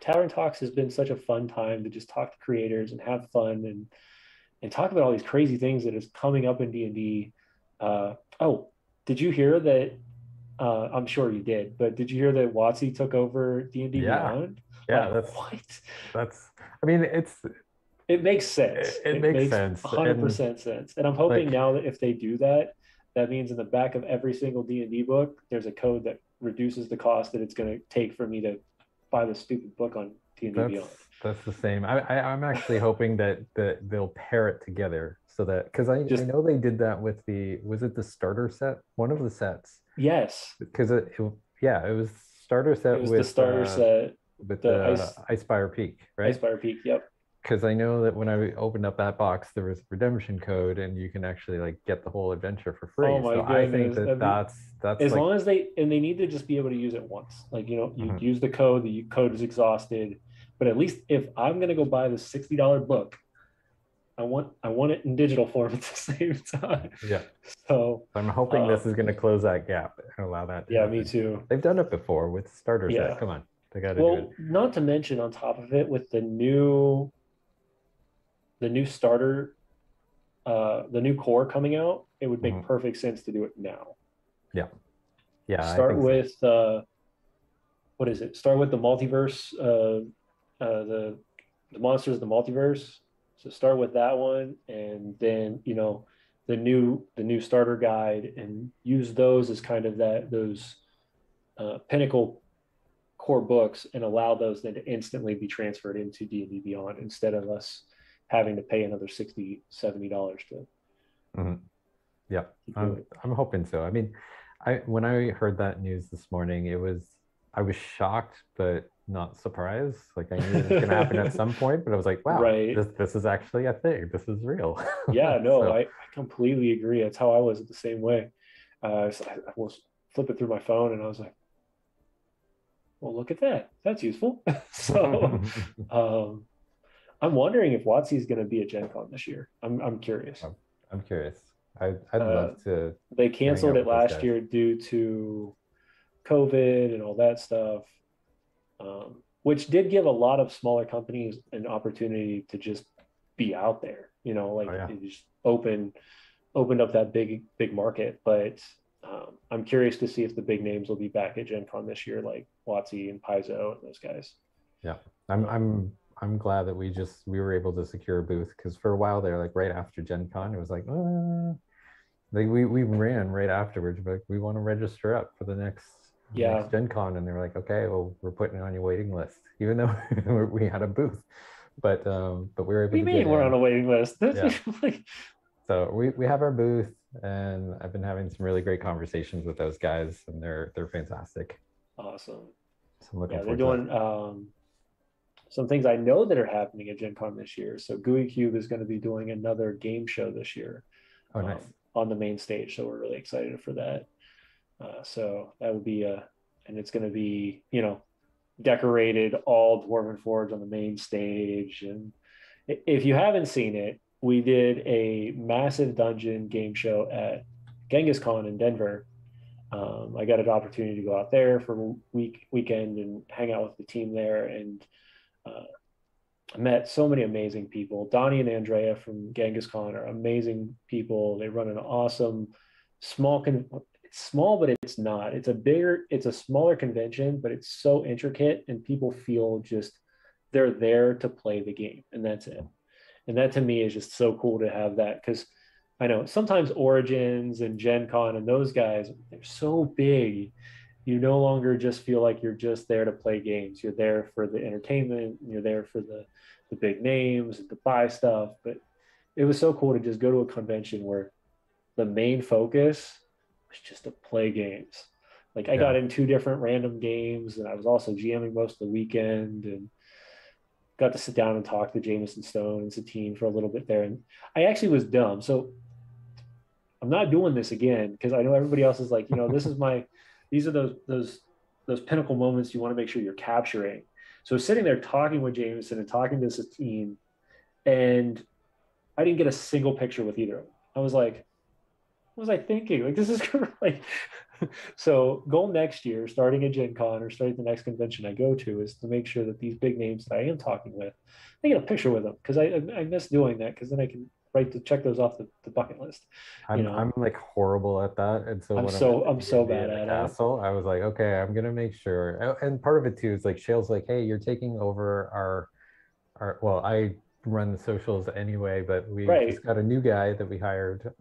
Tavern Talks has been such a fun time to just talk to creators and have fun and talk about all these crazy things that is coming up in D&D. Did you hear that? I'm sure you did, but did you hear that WotC took over D&D Beyond? Yeah, I mean, it makes sense. It makes sense. 100% sense. And I'm hoping now that if they do that, that means in the back of every single D&D book, there's a code that reduces the cost that it's going to take for me to buy the stupid book on D&D Beyond. That's the same. I'm actually hoping that they'll pair it together, so that, because I know they did that with was it the starter set? One of the sets. Yes. Because it was starter set. It was the starter set with the Icespire Peak, right? Icespire Peak, yep. Because I know that when I opened up that box, there was a redemption code, and you can actually like get the whole adventure for free. Oh my goodness. I think that's as long as they need to just be able to use it once. Like, you use the code, the code is exhausted. But at least if I'm gonna go buy the $60 book, I want it in digital form at the same time. Yeah. So I'm hoping this is gonna close that gap and allow that to happen. Me too. They've done it before with starter set. Come on. They gotta do it. Not to mention, on top of it, with the new starter, the new core coming out, it would make perfect sense to do it now. Yeah. Start with what is it? Start with the multiverse, the monsters of the multiverse. So start with that one, and then the new starter guide, and use those as kind of those pinnacle core books, and allow those then to instantly be transferred into D&D Beyond, instead of us having to pay another $60-$70 to. Yeah, I'm hoping so. I mean, when I heard that news this morning, I was shocked but not surprised. Like, I knew it was going to happen at some point, but I was like, wow, this is actually a thing. This is real. Yeah, no, I completely agree. That's how I was the same way. I was flipping through my phone, and I was like, well, look at that. That's useful. So I'm wondering if WotC is going to be at Gen Con this year. I'm curious. I'm curious. I'd love to. They canceled it last year due to COVID and all that stuff, which did give a lot of smaller companies an opportunity to just be out there. It just opened up that big market. But I'm curious to see if the big names will be back at Gen Con this year, like WotC and Paizo and those guys. Yeah, I'm glad that we were able to secure a booth, because for a while there, like right after Gen Con, it was like, we ran right afterwards, but we want to register up for the next Gen Con, and they were like, okay, well, we're putting it on your waiting list, even though we had a booth, but we were able to get in. We're on a waiting list? Yeah. So we have our booth, and I've been having some really great conversations with those guys, and they're fantastic. Awesome. So I'm looking they're doing some things I know that are happening at Gen Con this year. So GUI Cube is going to be doing another game show this year. Oh, nice. On the main stage. So we're really excited for that. So that would be and it's going to be, decorated all Dwarven Forge on the main stage. And if you haven't seen it, we did a massive dungeon game show at Genghis Con in Denver. I got an opportunity to go out there for a weekend and hang out with the team there. And I met so many amazing people. Donnie and Andrea from Genghis Khan are amazing people. They run an awesome small it's small, but it's not. It's a smaller convention, but it's so intricate and people feel just they're there to play the game and that's it. And that to me is just so cool to have that because I know sometimes Origins and Gen Con and those guys, they're so big. You no longer just feel like you're just there to play games. You're there for the entertainment, you're there for the big names and to buy stuff. But it was so cool to just go to a convention where the main focus was just to play games. Like I got Yeah. in two different random games and I was also GMing most of the weekend and got to sit down and talk to Jameson Stone and Satine for a little bit there. And I actually was dumb. So I'm not doing this again because I know everybody else is like, this is these are those pinnacle moments you want to make sure you're capturing. So sitting there talking with Jameson and talking to Satine, and I didn't get a single picture with either of them. I was like, what was I thinking? Like, this is like, so goal next year, starting at Gen Con or starting the next convention I go to is to make sure that these big names that I am talking with, I get a picture with them because I miss doing that because then I can check those off the bucket list. I'm like horrible at that, and so when I'm so bad in the at it. castle, I was like, okay, I'm gonna make sure. And part of it too is like Shale's like, hey, you're taking over our. Well, I run the socials anyway, but we Right. just got a new guy that we hired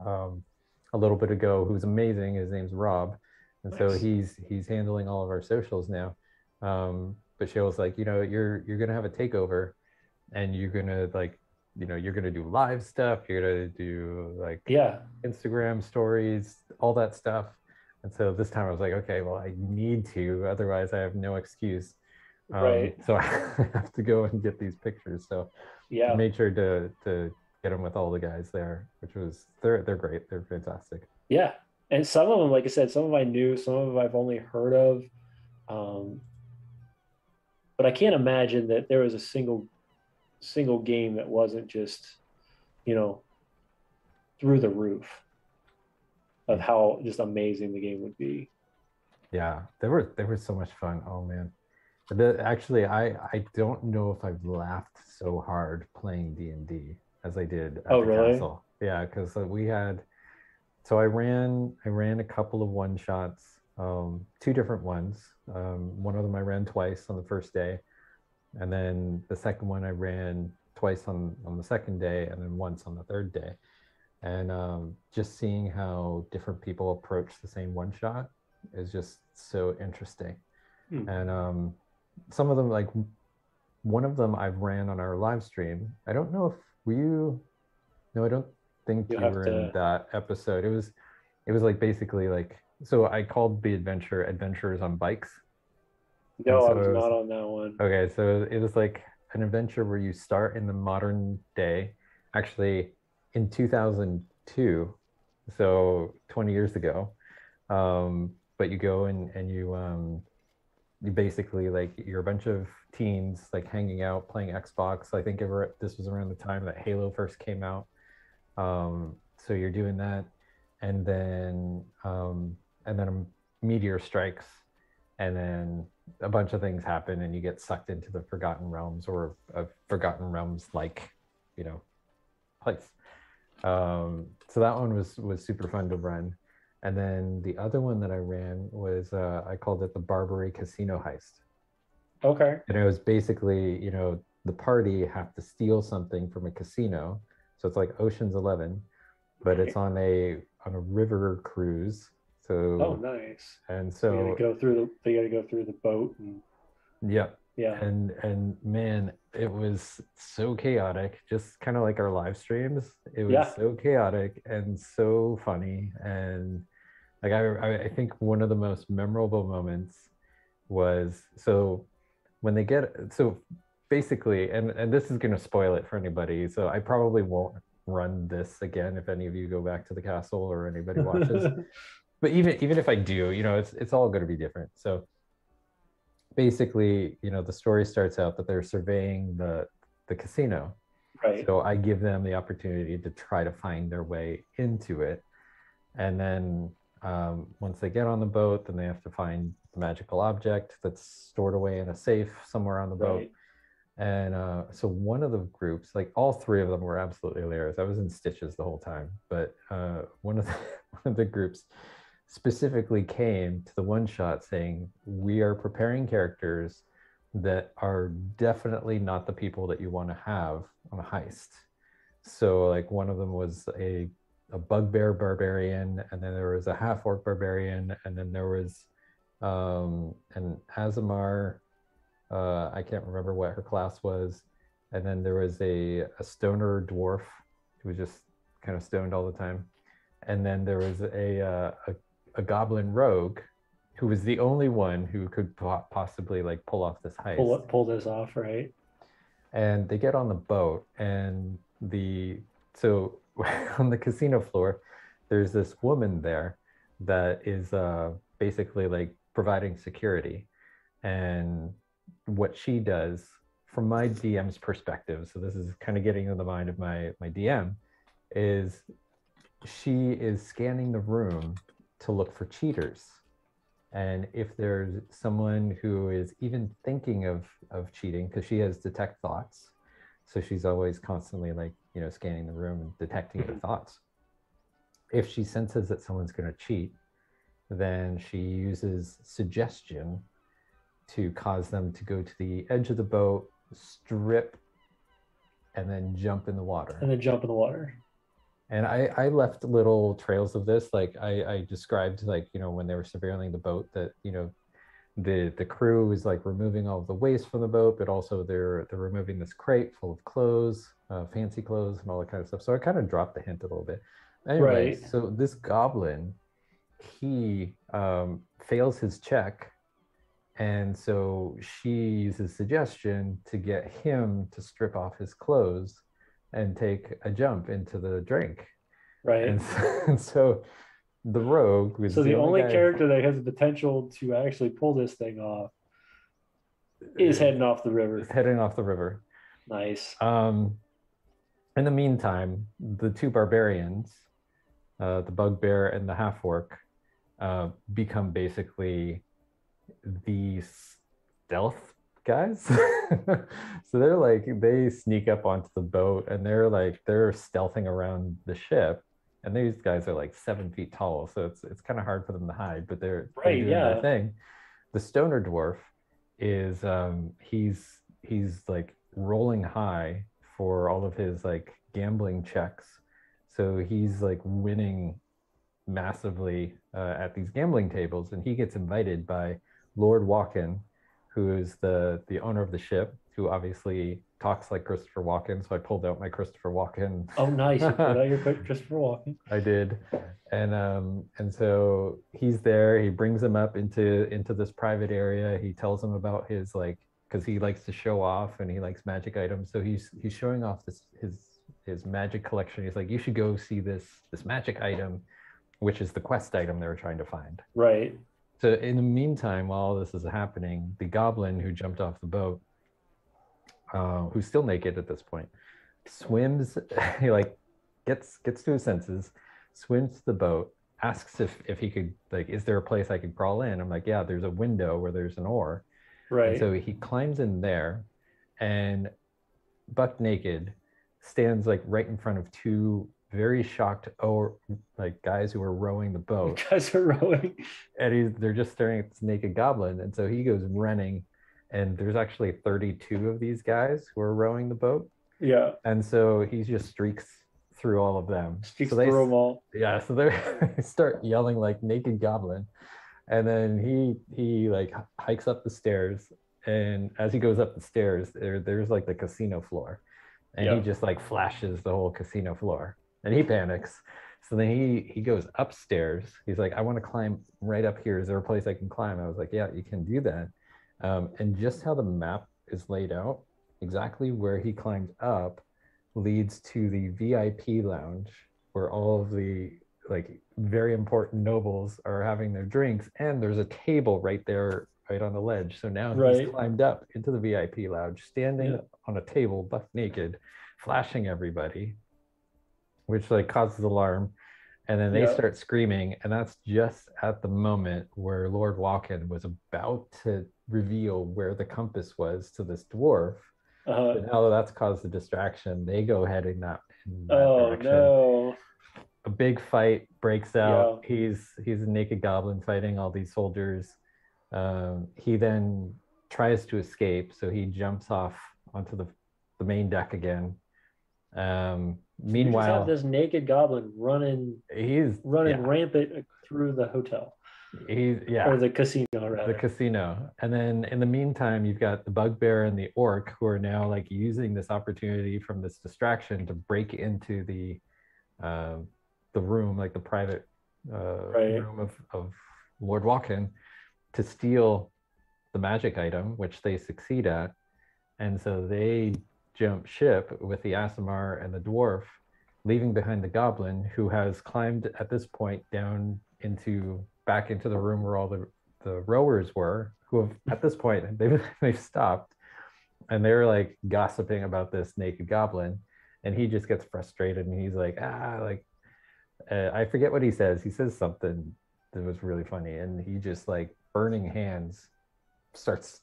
a little bit ago who's amazing. His name's Rob, and so Nice. he's handling all of our socials now. But Shale's like, you're gonna have a takeover, and you're gonna like you're gonna do live stuff, you're gonna do like Yeah. Instagram stories, all that stuff. And so this time I was like, okay, well, I need to, otherwise I have no excuse. Right. So I have to go and get these pictures. So I Yeah. made sure to get them with all the guys there, which was they're great, they're fantastic. Yeah. And some of them, like I said, some of I knew, some of them I've only heard of. Um, but I can't imagine that there was a single game that wasn't just, you know, through the roof of how just amazing the game would be. Yeah, they were so much fun. Oh man. Actually, I don't know if I've laughed so hard playing D&D as I did at Oh, the really? castle. Yeah, because we had, so I ran a couple of one shots, two different ones. One of them I ran twice on the first day, and then the second one I ran twice on the second day, and then once on the third day. And just seeing how different people approach the same one shot is just so interesting. Hmm. And some of them, like one of them I've ran on our live stream. I don't know if no, I don't think you were in that episode. It was like basically like, so I called the adventure Adventures on Bikes. No, I was not on that one. Okay, so it was like an adventure where you start in the modern day, actually in 2002, so 20 years ago. But you go and you basically like you're a bunch of teens like hanging out playing Xbox. I think this was around the time that Halo first came out. So you're doing that, and then a meteor strikes, and then a bunch of things happen, and you get sucked into the Forgotten Realms, or a Forgotten Realms like place. So that one was super fun to run. And then the other one that I ran was I called it the Barbary Casino Heist. Okay. And it was basically, the party have to steal something from a casino. So it's like Ocean's 11, but it's on a river cruise. So nice. And so they gotta go through the boat and yeah. Yeah. And man, it was so chaotic, just kind of like our live streams. It was so chaotic and so funny. And like I think one of the most memorable moments was, so when they get, so basically, and this is going to spoil it for anybody, so I probably won't run this again if any of you go back to the castle or anybody watches. But even if I do, it's all going to be different. So basically, the story starts out that they're surveying the casino. Right. So I give them the opportunity to try to find their way into it. And then once they get on the boat, then they have to find the magical object that's stored away in a safe somewhere on the boat. And so one of the groups, like all three of them were absolutely hilarious. I was in stitches the whole time, but one of the, one of the groups specifically came to the one shot saying, we are preparing characters that are definitely not the people that you want to have on a heist. So like one of them was a bugbear barbarian, and then there was a half orc barbarian, and then there was an Azamar, I can't remember what her class was, and then there was a stoner dwarf who was just kind of stoned all the time, and then there was a goblin rogue who was the only one who could possibly like pull off this heist. Pull this off, right? And they get on the boat, and so on the casino floor, there's this woman there that is basically like providing security. And what she does, from my DM's perspective, so this is kind of getting in the mind of my DM, is she is scanning the room to look for cheaters. And if there's someone who is even thinking of cheating, because she has detect thoughts, so she's always constantly like, scanning the room and detecting the thoughts. If she senses that someone's going to cheat, then she uses suggestion to cause them to go to the edge of the boat, strip, and then jump in the water. And I left little trails of this. Like I described, like, when they were surveilling the boat, that, the crew is like removing all of the waste from the boat, but also they're removing this crate full of clothes, fancy clothes and all that kind of stuff. So I kind of dropped the hint a little bit. Anyway, right. So this goblin, he fails his check. And so she uses suggestion to get him to strip off his clothes and take a jump into the drink. Right. And so the rogue was the only character that has the potential to actually pull this thing off is heading off the river. Nice. In the meantime, the two barbarians, the bugbear and the half orc, become basically the stealth guys. So they sneak up onto the boat, and they're stealthing around the ship. And these guys are like 7 feet tall, so it's kind of hard for them to hide, but they're doing their thing. The stoner dwarf is he's like rolling high for all of his like gambling checks, so he's like winning massively at these gambling tables, and he gets invited by Lord Walken, who is the owner of the ship, who obviously talks like Christopher Walken. So I pulled out my Christopher Walken. Oh, nice! You pulled out your Christopher Walken. I did, and so he's there. He brings him up into this private area. He tells him about his because he likes to show off and he likes magic items. So he's showing off his magic collection. He's like, you should go see this magic item, which is the quest item they were trying to find. Right. So in the meantime, while all this is happening, the goblin who jumped off the boat, who's still naked at this point, swims, he gets to his senses, swims to the boat, asks if he could, is there a place I could crawl in? I'm like, yeah, there's a window where there's an oar. Right. And so he climbs in there, and buck naked stands right in front of two very shocked guys who are rowing the boat. Guys are rowing. And they're just staring at this naked goblin. And so he goes running, and there's actually 32 of these guys who are rowing the boat. Yeah. And so he just streaks through all of them. Through them all. Yeah. So they start yelling like naked goblin. And then he hikes up the stairs. And as he goes up the stairs, there's the casino floor. And he just flashes the whole casino floor. And he panics. So then he goes upstairs. He's like, I want to climb right up here. Is there a place I can climb? I was like, yeah, you can do that. And just how the map is laid out, exactly where he climbed up leads to the VIP lounge, where all of the very important nobles are having their drinks. And there's a table right there, right on the ledge. So now he's climbed up into the VIP lounge, standing on a table, buck naked, flashing everybody, which causes alarm. And then they start screaming. And that's just at the moment where Lord Walken was about to reveal where the compass was to this dwarf. So now that's caused a distraction. They go heading in that Oh direction. no. A big fight breaks out. Yeah. He's a naked goblin fighting all these soldiers. He then tries to escape, so he jumps off onto the main deck again. You just have Meanwhile, this naked goblin running he's rampant through the hotel or the casino the rather. casino. And then in the meantime, you've got the bugbear and the orc who are now like using this opportunity from this distraction to break into the room, like the private room of Lord Walken, to steal the magic item, which they succeed at. And so they jump ship with the Asimar and the dwarf, leaving behind the goblin, who has climbed at this point down back into the room where all the rowers were, who have at this point they've stopped, and they're like gossiping about this naked goblin, and he just gets frustrated and he's like, I forget what he says. He says something that was really funny, and he just like burning hands starts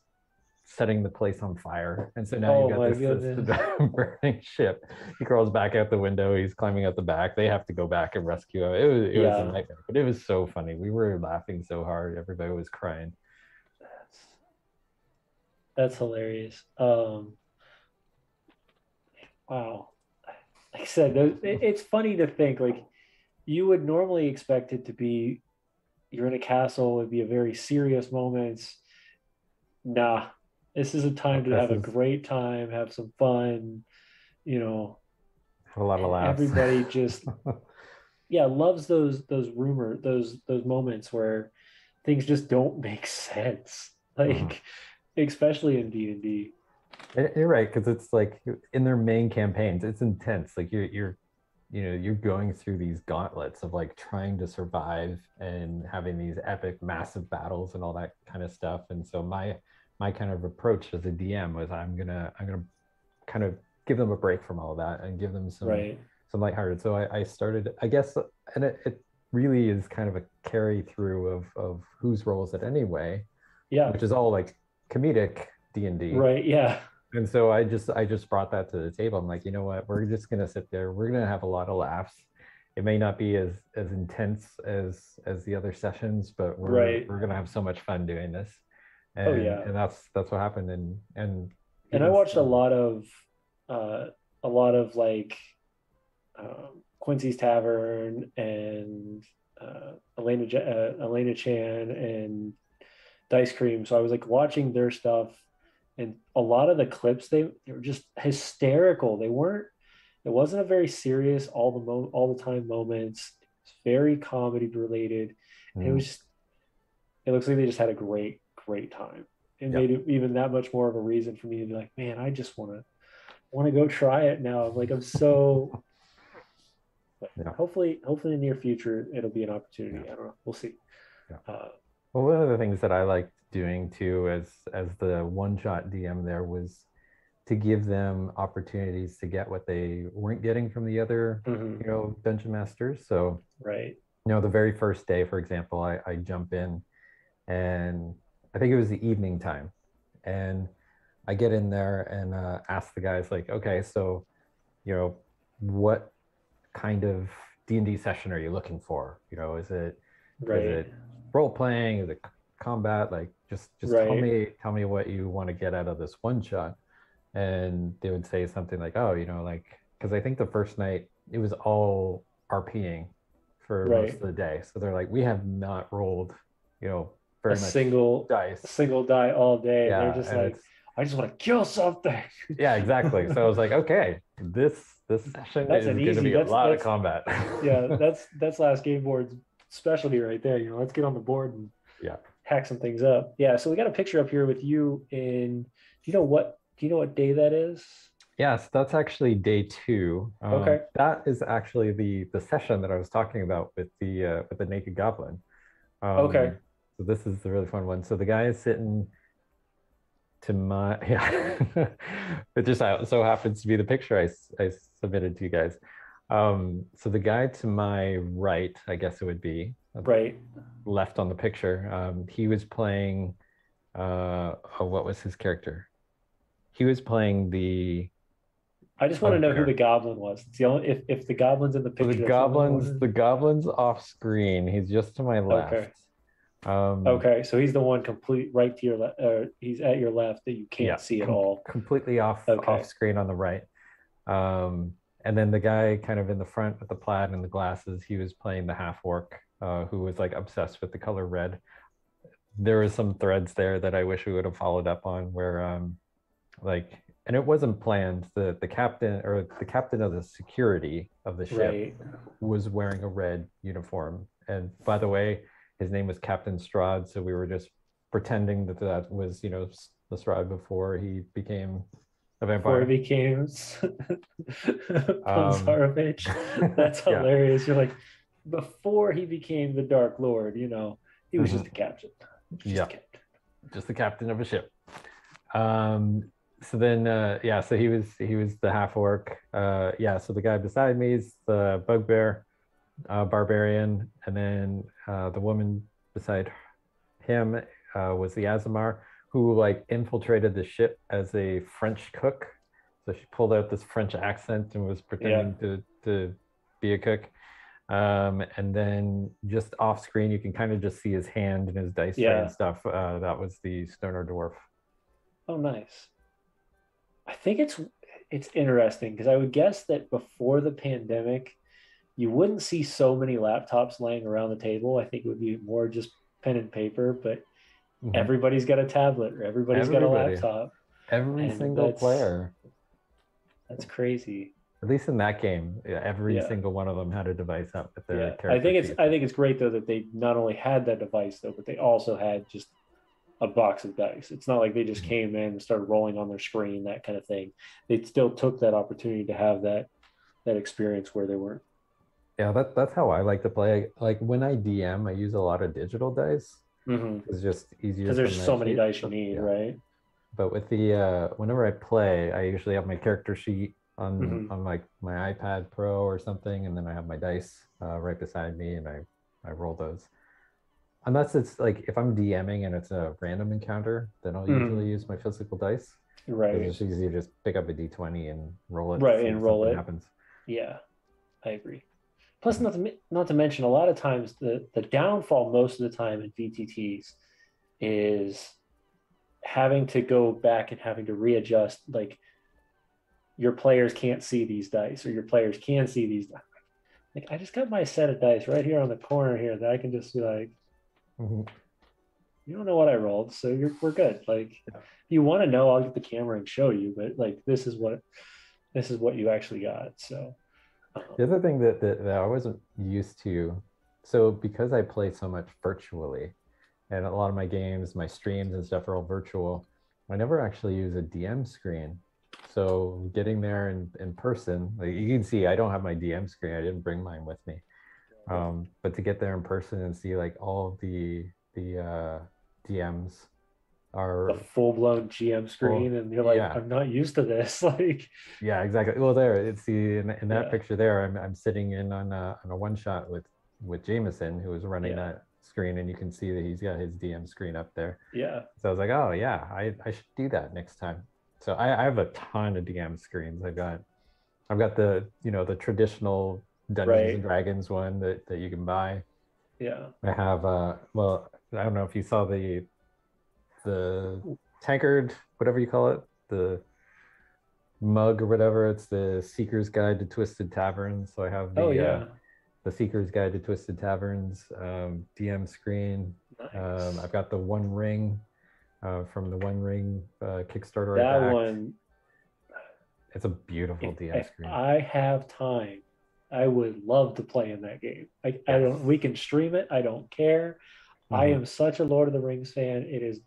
setting the place on fire. And so now you got this burning ship. He crawls back out the window. He's climbing out the back. They have to go back and rescue him. It was a nightmare, but it was so funny. We were laughing so hard. Everybody was crying. That's hilarious. Wow. Like I said, it's funny to think like you would normally expect it to be you're in a castle, it'd be a very serious moments. Nah, this is a time to have a great time, have some fun, have a lot of laughs. Everybody just loves those moments where things just don't make sense, like especially in D&D. You're right, because it's like in their main campaigns, it's intense. Like you're going through these gauntlets of like trying to survive and having these epic, massive battles and all that kind of stuff. And so my kind of approach as a DM was I'm gonna kind of give them a break from all of that and give them some lighthearted. So I started, I guess, and it really is kind of a carry through of whose role is it anyway? Yeah, which is all like comedic D&D. Right. Yeah. And so I just brought that to the table. I'm like, you know what? We're just gonna sit there. We're gonna have a lot of laughs. It may not be as intense as the other sessions, but we're gonna have so much fun doing this. And, and that's what happened. And I watched a lot of like Quincy's Tavern and Elena Chan and Dice Cream. So I was like watching their stuff. And a lot of the clips, they were just hysterical. It wasn't a very serious all the time moments. It's very comedy related. And it looks like they just had a great time. It made it even that much more of a reason for me to be like, man, I just want to go try it now. I'm so, hopefully in the near future, it'll be an opportunity. I don't know. We'll see. Well, one of the things that I liked doing too as the one-shot DM there was to give them opportunities to get what they weren't getting from the other dungeon masters. So the very first day, for example, I jump in and I think it was the evening time, and I get in there and ask the guys like, okay, so what kind of D&D session are you looking for? Is it role playing? Is it combat? Like just tell me what you want to get out of this one shot. And they would say something like, because I think the first night it was all RPing for most of the day. So they're like, we have not rolled, very much single die all day. Yeah, they're just like, I just want to kill something. Yeah, exactly. So I was like, okay, this session is going to be a lot of combat. Yeah, that's last game board's specialty right there. Let's get on the board and hack some things up. Yeah, so we got a picture up here with you in. Do you know what day that is? Yes, that's actually day 2. Okay. That is actually the session that I was talking about with the naked goblin. Okay. So this is the really fun one. So the guy is sitting to my it just so happens to be the picture I submitted to you guys. So the guy to my right, I guess it would be left on the picture. He was playing what was his character? he was playing the I just want to know who bugbear. the goblin was. It's the only if the goblin's in the So picture. That's the only one. the goblin's off screen. He's just to my left. Okay. Um, Okay, so he's the one complete right to your left. He's at your left that you can't see at all. completely off Okay. screen on the right. And then the guy kind of in the front with the plaid and the glasses, he was playing the half orc, who was like obsessed with the color red. There was some threads there that I wish we would have followed up on where like, and it wasn't planned. The captain of the security of the ship Right. was wearing a red uniform. And by the way, his name was Captain Strahd, so we were just pretending that that was, you know, the Strahd before he became a vampire. Before he became Ponzarovich. That's Yeah. hilarious. You're like, before he became the Dark Lord, you know, he was just a captain. Yeah. Just the captain of a ship. So then yeah, so he was the half orc. Yeah, so the guy beside me is the bugbear barbarian, and then the woman beside him was the Azamar, who like infiltrated the ship as a French cook. So she pulled out this French accent and was pretending to be a cook. And then just off screen, you can kind of just see his hand and his dice tray and stuff. That was the stoner dwarf. Oh, nice. I think it's interesting because I would guess that before the pandemic, you wouldn't see so many laptops laying around the table. I think it would be more just pen and paper, but everybody's got a tablet or everybody's got a laptop. Every single player. That's crazy. At least in that game, every single one of them had a device up with their character. I think it's great though that they not only had that device though, but they also had just a box of dice. It's not like they just came in and started rolling on their screen, that kind of thing. They still took that opportunity to have that experience where they weren't. Yeah, that's how I like to play. Like when I DM, I use a lot of digital dice. It's just easier because there's so many dice you need, right? But with the whenever I play, I usually have my character sheet on like my iPad Pro or something, and then I have my dice right beside me, and I roll those. Unless it's like if I'm DMing and it's a random encounter, then I'll usually use my physical dice. Right. It's just easier to just pick up a D20 and roll it. Right, and roll it. Happens. Yeah, I agree. Plus, not to mention, a lot of times the downfall most of the time in VTTs is having to go back and having to readjust. Like your players can't see these dice, or your players can see these. Like I just got my set of dice right here on the corner here that I can just be like, you don't know what I rolled, so we're good. Like, if you want to know, I'll get the camera and show you. But like, this is what you actually got. So the other thing that I wasn't used to, so because I play so much virtually, and a lot of my games, my streams and stuff are all virtual, I never actually use a DM screen. So getting there in person, like you can see, I don't have my DM screen. I didn't bring mine with me. But to get there in person and see like all of the DMs are a full-blown GM screen, and you're like, I'm not used to this. Like, yeah, exactly. Well, there it's in that picture there. I'm sitting in on a one shot with Jameson, who was running that screen, and you can see that he's got his DM screen up there. Yeah. So I was like, oh yeah, I should do that next time. So I have a ton of DM screens. I've got the the traditional Dungeons and Dragons one that you can buy. Yeah. I have well, I don't know if you saw the tankard, whatever you call it, the mug or whatever. It's the Seeker's Guide to Twisted Taverns. So I have the Seeker's Guide to Twisted Taverns DM screen. Nice. I've got the One Ring from the One Ring Kickstarter. That one. It's a beautiful DM screen. If I have time, I would love to play in that game. I don't. We can stream it. I don't care. I am such a Lord of the Rings fan. It is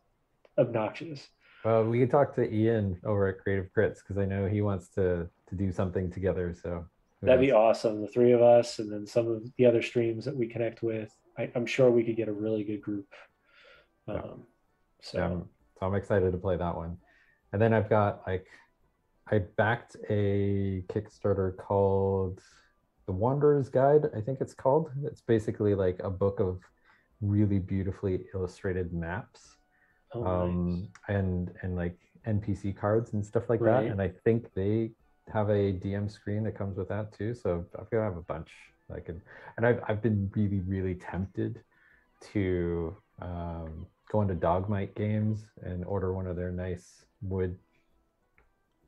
obnoxious. Well, we can talk to Ian over at Creative Crits because I know he wants to do something together. So that'd be awesome. The three of us, and then some of the other streams that we connect with. I'm sure we could get a really good group. So I'm excited to play that one. And then I've got I backed a Kickstarter called The Wanderer's Guide, I think it's called. It's basically like a book of really beautifully illustrated maps. Nice. And like NPC cards and stuff like Right. that. And I think they have a DM screen that comes with that too. So I've got to have a bunch. And I've been really tempted to go into Dogmite Games and order one of their nice wood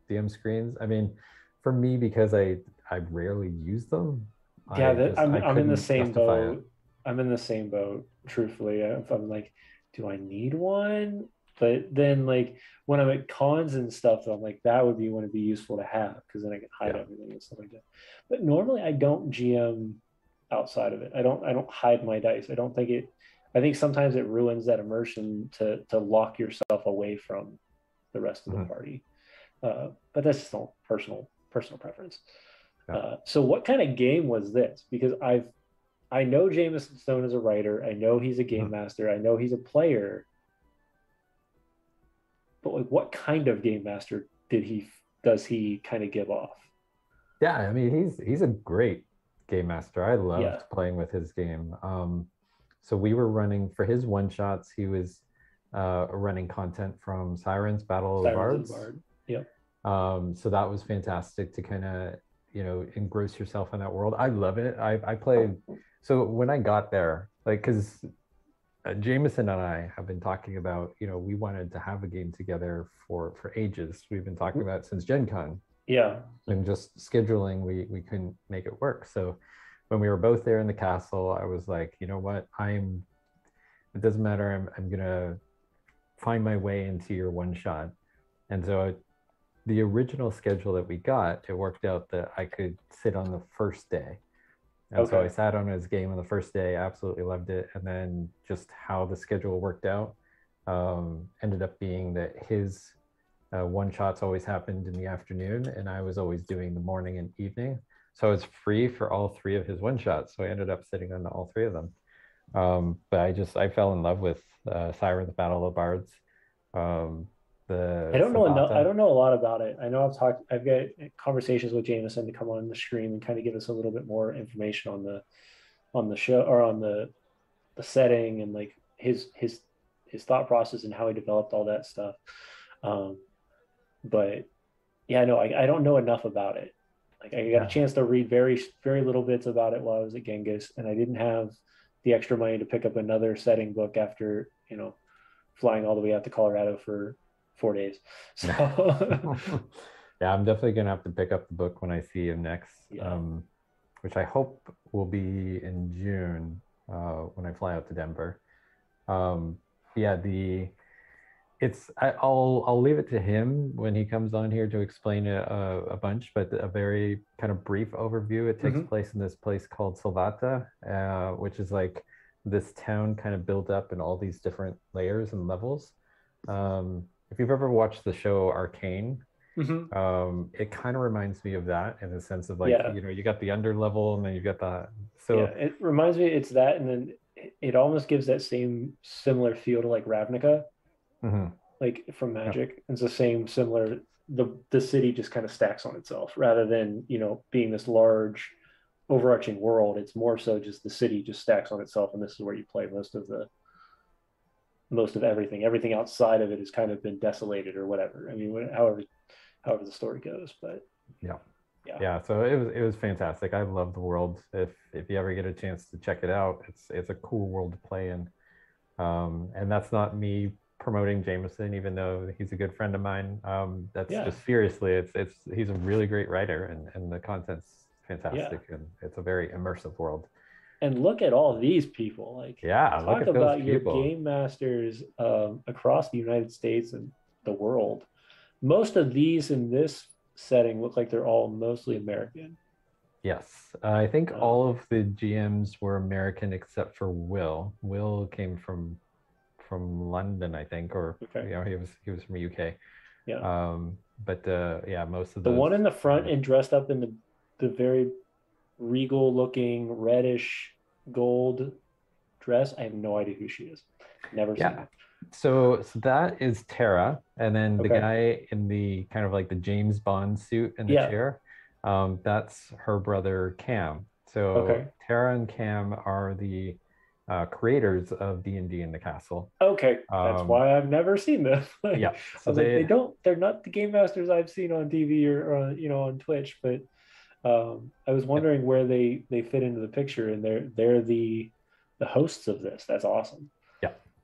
DM screens. I mean, for me, because I rarely use them, Yeah, I I'm in the couldn't same justify it. boat. I'm in the same boat, truthfully. If I'm like, do I need one? But then like when I'm at cons and stuff, I'm like, that would be one to be useful to have because then I can hide Yeah. everything and stuff like that. But normally I don't GM outside of it. I don't hide my dice. I think sometimes it ruins that immersion to lock yourself away from the rest of the Mhm. party. But that's just all personal preference. Yeah. So what kind of game was this? Because I know Jameson Stone is a writer. I know he's a game Mhm. master. I know he's a player. But like, what kind of game master does he kind of give off? Yeah, I mean he's a great game master. I Yeah, loved playing with his game. So we were running for his one shots. He was running content from Sirens Battle of the Sirens of the Bards. Bard. Yep. So that was fantastic to kind of engross yourself in that world. I love it. I played. So when I got there, like because Jameson and I have been talking about, we wanted to have a game together for ages. We've been talking about it since Gen Con. Yeah. And just scheduling, we couldn't make it work. So when we were both there in the castle, I was like, you know what, it doesn't matter. I'm gonna find my way into your one shot. And so the original schedule that we got, it worked out that I could sit on the first day. And so I sat on his game on the first day, absolutely loved it. And then just how the schedule worked out ended up being that his one shots always happened in the afternoon, and I was always doing the morning and evening. So it's free for all three of his one shots. So I ended up sitting on all three of them. But I fell in love with Sirens Battle of Bards. I don't know enough. I Zyathe. don't know a lot about it. I know I've got conversations with Jameson to come on the stream and kind of give us a little bit more information on the show or on the setting and like his thought process and how he developed all that stuff. But yeah, no, I don't know enough about it. Like I got a chance to read very little bits about it while I was at Genghis, and I didn't have the extra money to pick up another setting book after flying all the way out to Colorado for 4 days. So Yeah, I'm definitely gonna have to pick up the book when I see him next, yeah. which I hope will be in June when I fly out to Denver. Yeah, I'll leave it to him when he comes on here to explain a bunch, but a very kind of brief overview. It takes place in this place called Zyathe, which is like this town kind of built up in all these different layers and levels. If you've ever watched the show Arcane, it kind of reminds me of that in the sense of like, you got the under level and then you got it reminds me it's that, and then it almost gives that same similar feel to like Ravnica. Like from Magic. It's the same similar, the city just kind of stacks on itself rather than being this large overarching world. It's more so just the city just stacks on itself, and this is where you play most of everything outside of it has kind of been desolated or whatever. I mean, however the story goes. But yeah, so it was fantastic. I love the world. If you ever get a chance to check it out, it's a cool world to play in. And that's not me promoting Jameson, even though he's a good friend of mine. That's just seriously, he's a really great writer, and the content's fantastic, and it's a very immersive world. And look at all these people. Like, talk about your game masters across the United States and the world. Most of these in this setting look like they're all mostly American. Yes, I think all of the GMs were American except for Will. Will came from London, I think, or he was from UK. Yeah. But most of the one in the front and dressed up in the very regal looking reddish gold dress. I have no idea who she is. Never seen her. So that is Tara, and then the guy in the kind of like the James Bond suit in the chair, that's her brother Cam. So Tara and Cam are the creators of D&D in the castle. Okay, that's why I've never seen them. Yeah, so they're not the game masters I've seen on TV or on Twitch, but I was wondering where they fit into the picture, and they're the hosts of this. That's awesome.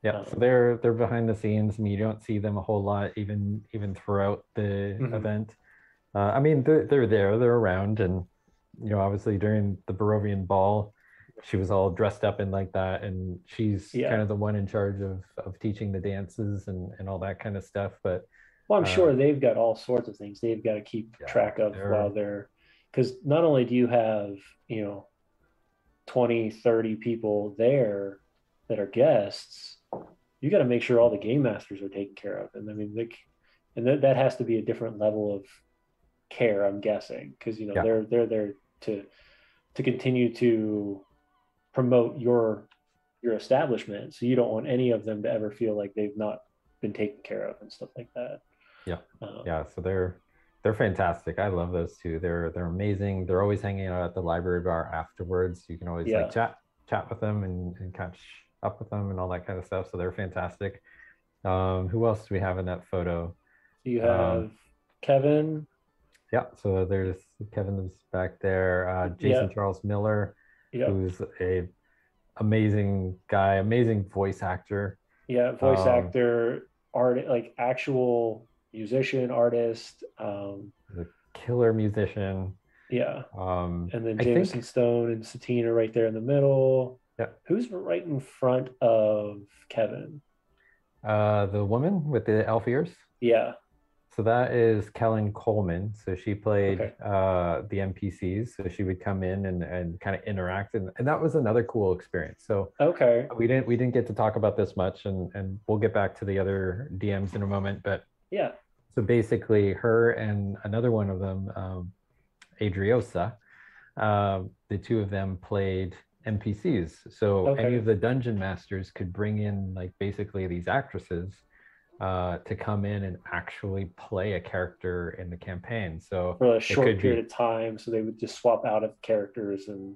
Yeah, so they're behind the scenes. I mean, you don't see them a whole lot, even throughout the event. I mean, they're there, they're around, and obviously during the Barovian Ball, she was all dressed up in like that, and she's kind of the one in charge of teaching the dances and all that kind of stuff. But I'm sure they've got all sorts of things they've got to keep track of while they're, because not only do you have 20, 30 people there that are guests, you got to make sure all the game masters are taken care of. And I mean, that has to be a different level of care, I'm guessing, because they're there to continue to promote your establishment. So you don't want any of them to ever feel like they've not been taken care of and stuff like that. So they're fantastic. I love those two. They're amazing. They're always hanging out at the library bar afterwards. You can always like chat with them and catch up with them and all that kind of stuff. So they're fantastic. Who else do we have in that photo? You have Kevin. Yeah, so there's Kevin is back there. Jason Charles Miller, who's a amazing guy, amazing voice actor. Yeah, voice actor, like actual musician, artist. The killer musician. Yeah. And then Jameson Stone and Satine are right there in the middle. Yeah. Who's right in front of Kevin? The woman with the elf ears. Yeah. So that is Kellen Coleman. So she played the NPCs. So she would come in and kind of interact, and that was another cool experience. So we didn't get to talk about this much, and we'll get back to the other DMs in a moment. But so basically, her and another one of them, Adriosa, the two of them played NPCs. So any of the dungeon masters could bring in like basically these actresses to come in and actually play a character in the campaign. So for a short period of time, so they would just swap out of characters and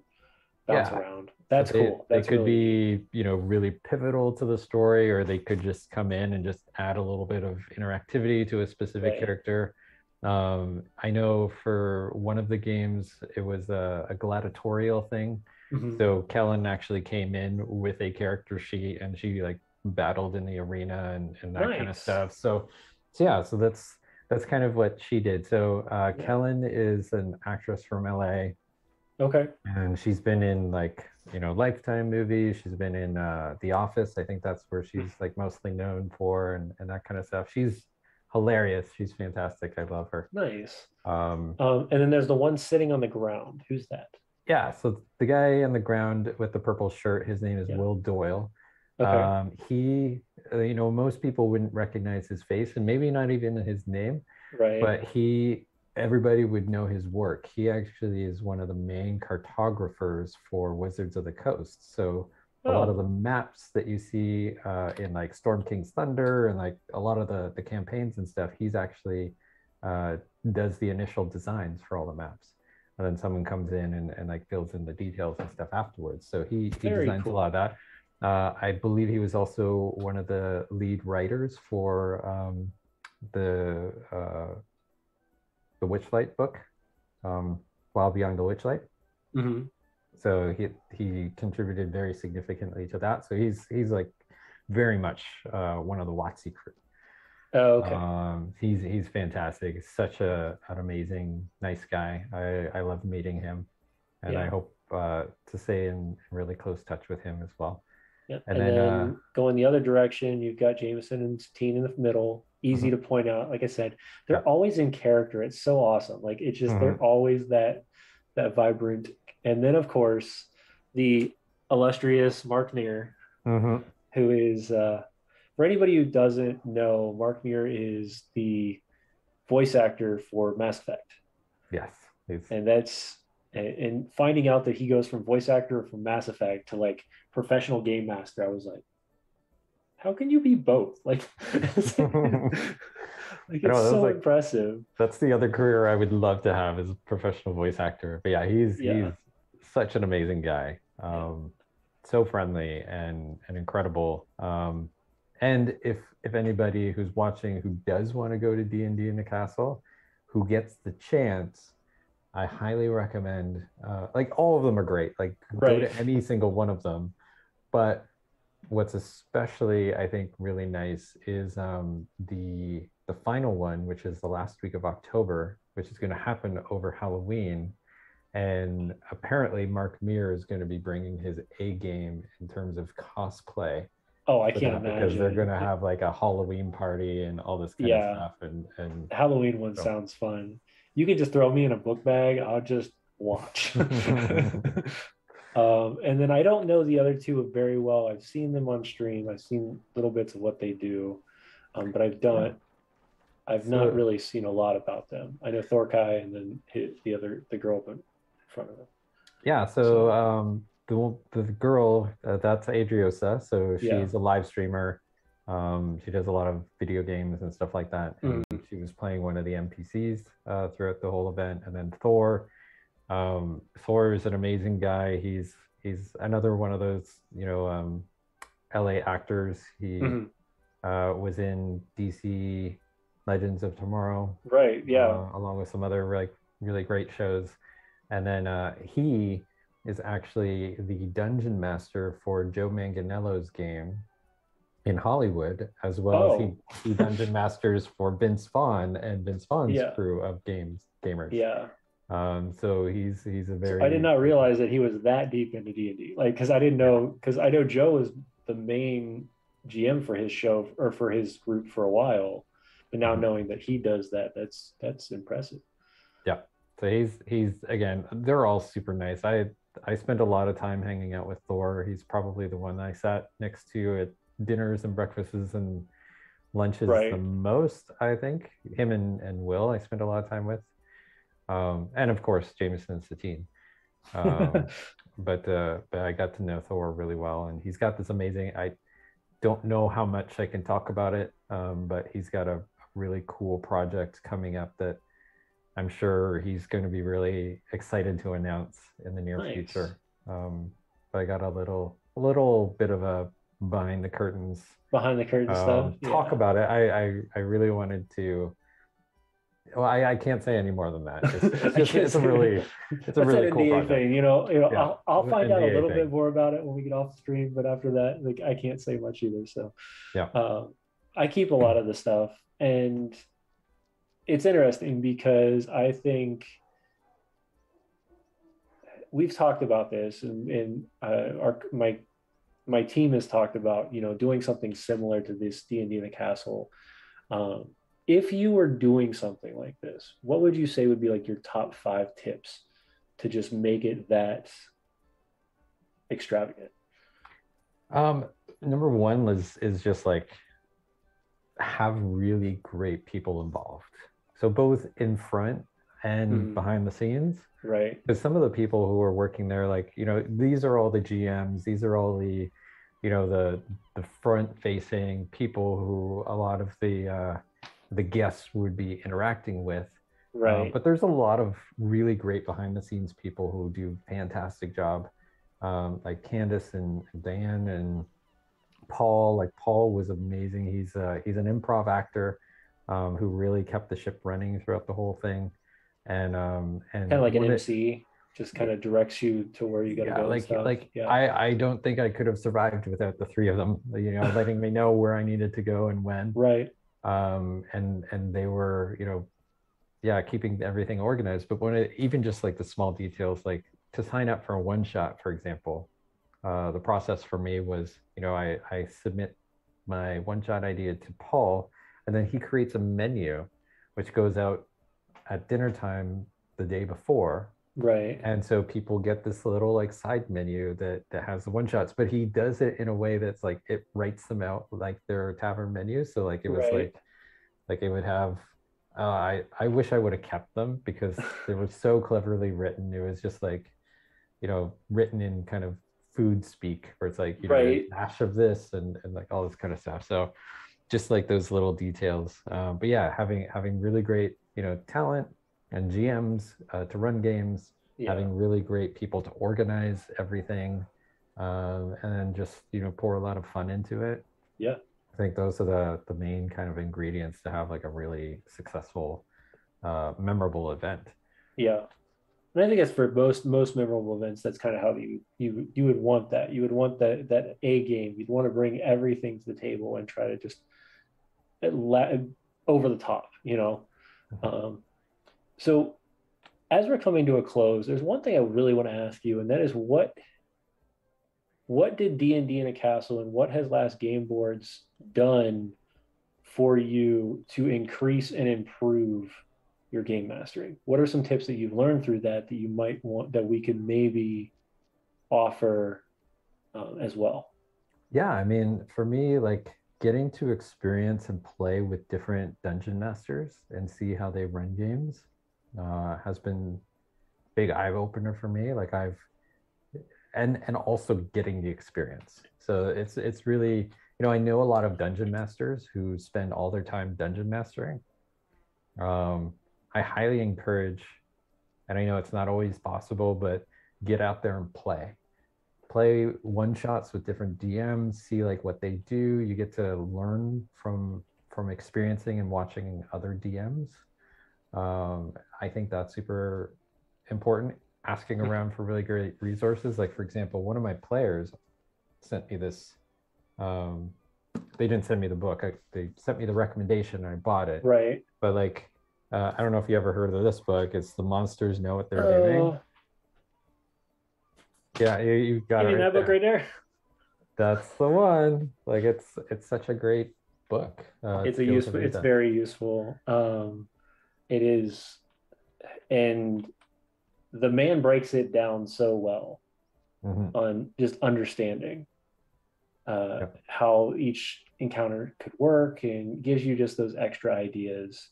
bounce around. That's cool. They could be, really pivotal to the story, or they could just come in and just add a little bit of interactivity to a specific character. I know for one of the games, it was a gladiatorial thing. So Kellen actually came in with a character sheet, and she like battled in the arena and that kind of stuff. So that's kind of what she did. So Kellen is an actress from LA. And she's been in like Lifetime movies. She's been in The Office. I think that's where she's like mostly known for, and that kind of stuff. She's hilarious. She's fantastic. I love her. Nice. And then there's the one sitting on the ground. Who's that? Yeah, so the guy on the ground with the purple shirt, his name is Will Doyle. He, most people wouldn't recognize his face, and maybe not even his name, but everybody would know his work. He actually is one of the main cartographers for Wizards of the Coast. So a lot of the maps that you see in like Storm King's Thunder and like a lot of the campaigns and stuff, he's actually does the initial designs for all the maps. And then someone comes in and like fills in the details and stuff afterwards. So he designs a lot of that. I believe he was also one of the lead writers for the Witchlight book, Wild Beyond the Witchlight. So he contributed very significantly to that. So he's like very much one of the WotC crew. He's fantastic. He's such an amazing, nice guy. I love meeting him, and I hope to stay in really close touch with him as well. And then going the other direction, you've got Jameson and Satine in the middle. Easy to point out. Like I said, they're always in character. It's so awesome. Like it's just they're always that vibrant. And then of course the illustrious Mark Neer, who is for anybody who doesn't know, Mark Neer is the voice actor for Mass Effect. Yes. And that's and finding out that he goes from voice actor from Mass Effect to like professional game master, I was like, how can you be both? Like, it's so impressive. That's the other career I would love to have, is a professional voice actor. But yeah, he's such an amazing guy. so friendly and incredible. And if anybody who's watching who does want to go to D&D in the castle, who gets the chance, I highly recommend. Like all of them are great. Like go to any single one of them. But what's especially I think really nice is the final one, which is the last week of October, which is going to happen over Halloween. And apparently Mark Meir is going to be bringing his A game in terms of cosplay. Oh, I can't imagine. Because they're going to have like a Halloween party and all this kind of stuff. And Halloween one sounds fun. You can just throw me in a book bag. I'll just watch. And then I don't know the other two very well. I've seen them on stream. I've seen little bits of what they do, but I've not really seen a lot about them. I know Thorkai and then the girl in front of him. Yeah, so the girl, that's Adriosa. So she's a live streamer. She does a lot of video games and stuff like that. And she was playing one of the NPCs throughout the whole event. And then Thor. Thor is an amazing guy. He's another one of those, LA actors. He was in DC Legends of Tomorrow. Right, yeah. Along with some other really great shows. And then he is actually the dungeon master for Joe Manganiello's game in Hollywood, as well as he dungeon masters for Vince Vaughn and Vince Vaughn's crew of gamers. Yeah. So he's a very. I did not realize that he was that deep into D&D. Like, because I didn't know, because I know Joe was the main GM for his show or for his group for a while, but now knowing that he does that, that's impressive. Yeah. So he's again, they're all super nice. I spent a lot of time hanging out with Thor. He's probably the one I sat next to at dinners and breakfasts and lunches the most, I think. Him and Will I spent a lot of time with. And of course Jameson and Satine. But I got to know Thor really well, and he's got this amazing, I don't know how much I can talk about it, but he's got a really cool project coming up that I'm sure he's going to be really excited to announce in the near future. But I got a little bit of a behind the curtains stuff. Talk about it. I really wanted to. Well, I can't say any more than that. It's a really cool project. Thing. I'll find out a little bit more about it when we get off the stream. But after that, I can't say much either. So I keep a lot of the stuff, and it's interesting because I think we've talked about this, and my team has talked about doing something similar to this D&D in the Castle. If you were doing something like this, what would you say would be like your top 5 tips to just make it that extravagant? Number one is just like have really great people involved. So both in front and behind the scenes. Right. Because some of the people who are working there, these are all the GMs, these are all the, the front facing people who a lot of the guests would be interacting with. Right. But there's a lot of really great behind the scenes people who do fantastic job. Like Candace and Dan and Paul. Like Paul was amazing. He's an improv actor who really kept the ship running throughout the whole thing. And kind of like an MC, just kind of directs you to where you got to go. I don't think I could have survived without the three of them, letting me know where I needed to go and when. Right. And they were, keeping everything organized. But even just like the small details, like to sign up for a one shot, for example, the process for me was, I submit my one shot idea to Paul, and then he creates a menu, which goes out at dinner time the day before. Right. And so people get this little side menu that has the one shots, but he does it in a way that's it writes them out like their tavern menus. So it was like it would have, I wish I would have kept them because they were so cleverly written. It was just written in kind of food speak, where it's a dash of this and all this kind of stuff. So just those little details. But yeah, having really great, talent and GMs to run games, having really great people to organize everything, and then just pour a lot of fun into it. Yeah. I think those are the main kind of ingredients to have like a really successful, memorable event. Yeah. And I think that's for most memorable events. That's kind of how you would want that. You would want that A game. You'd want to bring everything to the table and try to just over the top. Um, so as we're coming to a close, there's one thing I really want to ask you, and that is what did D&D in a Castle and what has Last Game Boards done for you to increase and improve your game mastering? What are some tips that you've learned through that you might want that we could maybe offer as well? Yeah, I mean, for me, like getting to experience and play with different dungeon masters and see how they run games has been big eye opener for me. Like and also getting the experience. So it's really, I know a lot of dungeon masters who spend all their time dungeon mastering. I highly encourage, and I know it's not always possible, but get out there and play one shots with different DMs, see like what they do. You get to learn from experiencing and watching other DMs. I think that's super important. Asking around for really great resources. Like for example, one of my players sent me this. They didn't send me the book. They sent me the recommendation and I bought it. Right. But like, I don't know if you ever heard of this book. It's The Monsters Know What They're Doing. Yeah, you got it. That book right there. That's the one. Like it's such a great book. It's very useful. It is, and the man breaks it down so well on just understanding how each encounter could work and gives you just those extra ideas.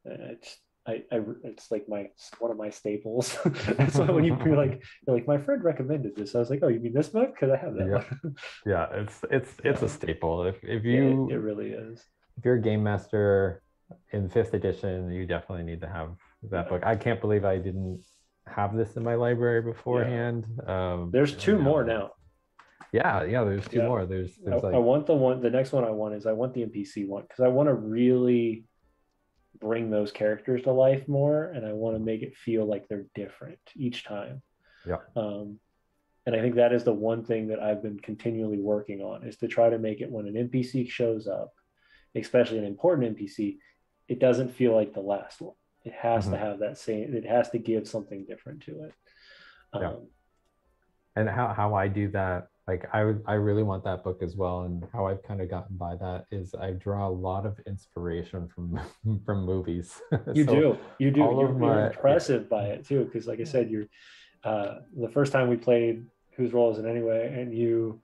It's like one of my staples. That's why when you're like my friend recommended this, I was like, oh, you mean this book? Because I have that one. Yeah, it's a staple. If you it really is. If you're a game master in 5th edition, you definitely need to have that book. I can't believe I didn't have this in my library beforehand. There's 2 more now. Yeah, there's 2 more. There's I want the next one I want the NPC one, because I want to really bring those characters to life more, and I want to make it feel like they're different each time. And I think that is the one thing that I've been continually working on, is to try to make it when an NPC shows up, especially an important NPC, it doesn't feel like the last one. It has to have that same, it has to give something different to it. And how I do that, like I really want that book as well. And how I've kind of gotten by that is I draw a lot of inspiration from movies. You do. You're impressive by it too, because like I said, you're the first time we played Whose Role Is It Anyway, and you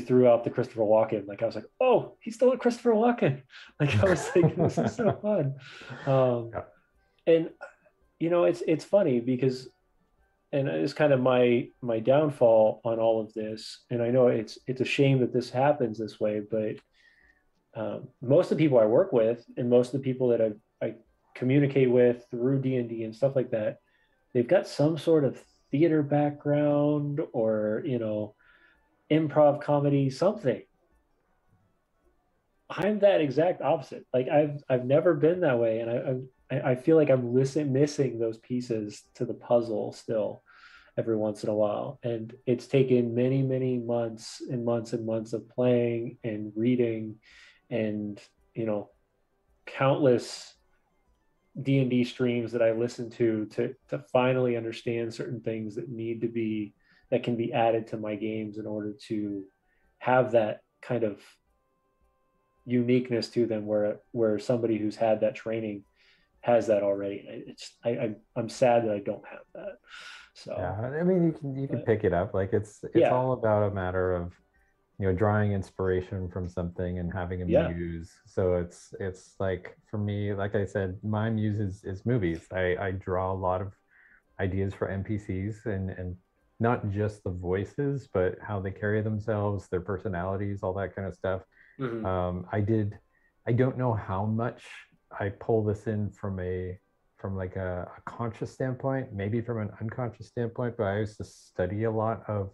threw out the Christopher Walken. Like I was like, oh, he's still a Christopher Walken. Like I was thinking, this is so fun. And it's funny because, and it's kind of my downfall on all of this. And I know it's a shame that this happens this way, but most of the people I work with and most of the people that I communicate with through D&D and stuff like that, they've got some sort of theater background or, improv comedy, something. I'm that exact opposite. Like I've never been that way. And I feel like I'm missing those pieces to the puzzle still every once in a while. And it's taken many, many months and months and months of playing and reading and, countless D&D streams that I listen to finally understand certain things that can be added to my games in order to have that kind of uniqueness to them where somebody who's had that training has that already. I'm sad that I don't have that. So yeah, I mean you can pick it up. Like it's all about a matter of drawing inspiration from something and having a muse. So it's like, for me, like I said, my muse is movies. I draw a lot of ideas for NPCs and not just the voices, but how they carry themselves, their personalities, all that kind of stuff. I don't know how much I pull this in from like a conscious standpoint, maybe from an unconscious standpoint, but I used to study a lot of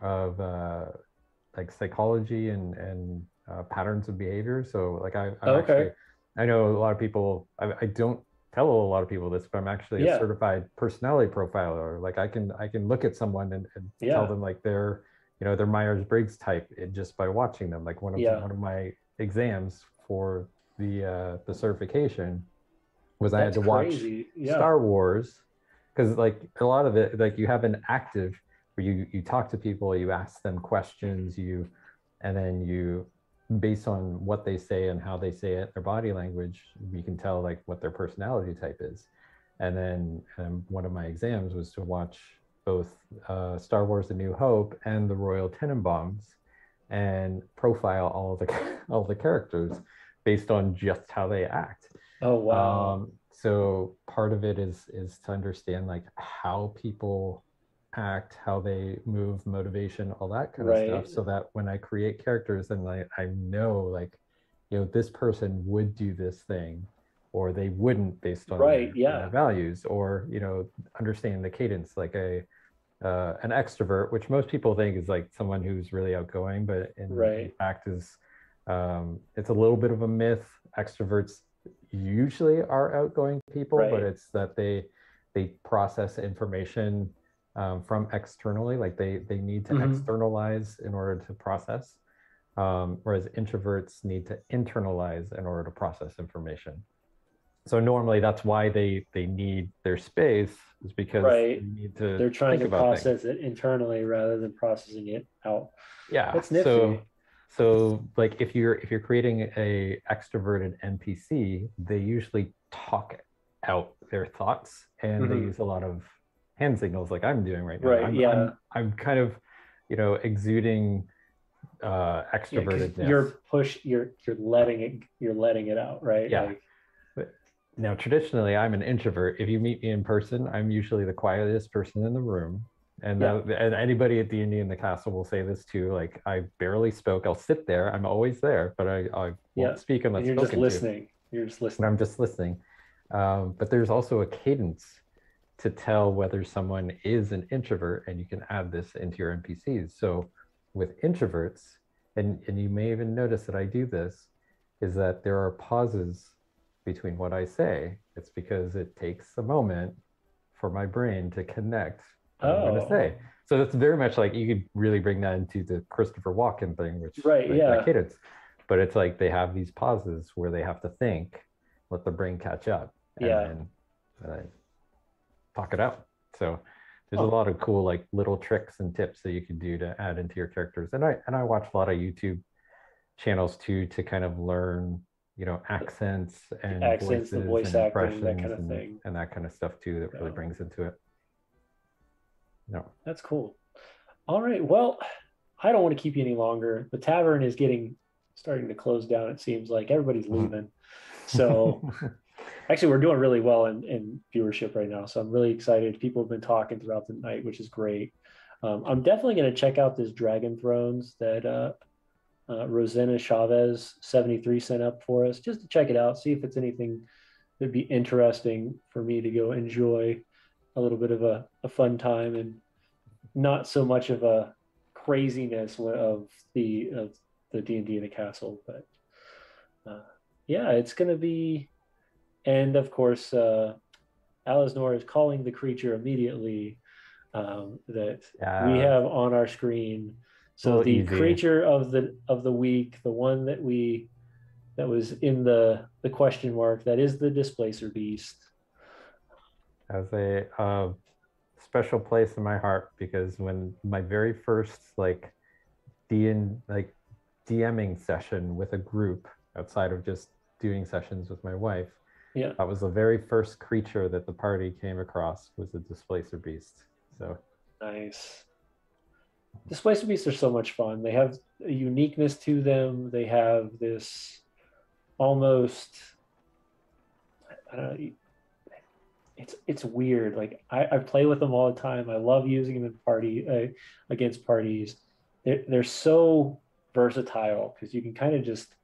like psychology and patterns of behavior. So like I'm Okay. actually, I know a lot of people, I don't tell a lot of people this, but I'm actually a Yeah. certified personality profiler. Like I can look at someone and tell Yeah. them like their Myers-Briggs type just by watching them. Like one of my exams for the certification was I had That's to watch crazy. Yeah. Star Wars, because like a lot of it, like you have an active where you talk to people, you ask them questions, and then you, based on what they say and how they say it, their body language, you can tell like what their personality type is. And then one of my exams was to watch both Star Wars: A New Hope and the Royal Tenenbaums, and profile all the characters based on just how they act. Oh wow. So part of it is to understand like how people act, how they move, motivation, all that kind of stuff, so that when I create characters, then I know like, this person would do this thing, or they wouldn't based on their values, or understanding the cadence, like an extrovert, which most people think is like someone who's really outgoing, but in fact is it's a little bit of a myth. Extroverts usually are outgoing people, but it's that they process information from externally, like they need to externalize in order to process, whereas introverts need to internalize in order to process information. So normally that's why they need their space, is because they need to they're trying to process things. it internally rather than processing it out. Yeah, that's nifty. So like if you're creating a extroverted NPC, they usually talk out their thoughts, and they use a lot of hand signals like I'm doing right now. I'm kind of exuding extrovertedness. You're letting it out, right? Yeah. Now, traditionally, I'm an introvert. If you meet me in person, I'm usually the quietest person in the room. And anybody at D&D in the castle will say this too. Like, I barely spoke. I'll sit there. I'm always there, but I won't speak unless you're spoken just listening. to. You're just listening. I'm just listening. But there's also a cadence to tell whether someone is an introvert, and you can add this into your NPCs. So with introverts, and you may even notice that I do this, is that there are pauses between what I say. It's because it takes a moment for my brain to connect what I'm going to say. So that's very much like, you could really bring that into the Christopher Walken thing, which that cadence. But it's like they have these pauses where they have to think, let the brain catch up, and then talk it out. So there's a lot of cool like little tricks and tips that you can do to add into your characters. And I watch a lot of YouTube channels too, to kind of learn accents and voices, the voice and acting, that kind of thing, and that kind of stuff too, that really brings into it. That's cool. All right, well, I don't want to keep you any longer. The tavern is starting to close down. It seems like everybody's leaving. So actually, we're doing really well in viewership right now, so I'm really excited. People have been talking throughout the night, which is great. I'm definitely going to check out this Dragon Thrones that Rosena Chavez 73 sent up for us, just to check it out, see if it's anything that'd be interesting for me to go enjoy a little bit of a fun time, and not so much of a craziness of the D&D in the castle. But it's going to be, and of course, Alisnor is calling the creature immediately that we have on our screen. So the creature of the week, the one that was in the question mark, that is the Displacer Beast. Has a special place in my heart, because when my very first DMing session with a group, outside of just doing sessions with my wife, that was the very first creature that the party came across, was a Displacer Beast. So nice. Displacer Beasts are so much fun. They have a uniqueness to them. They have this almost, I don't know, it's weird. Like I play with them all the time. I love using them in against parties. They're so versatile, because you can kind of just,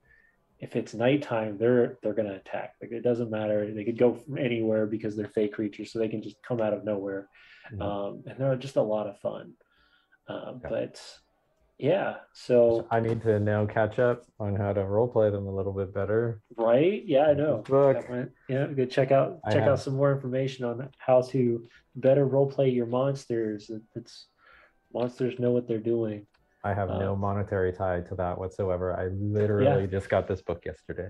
if it's nighttime, they're gonna attack. Like it doesn't matter. They could go from anywhere because they're fake creatures, so they can just come out of nowhere. And they're just a lot of fun. But yeah, so I need to now catch up on how to role play them a little bit better. right, yeah, I know. Book. Yeah, go check out some more information on how to better role play your monsters. It's monsters know what they're doing. I have no monetary tie to that whatsoever. I literally just got this book yesterday.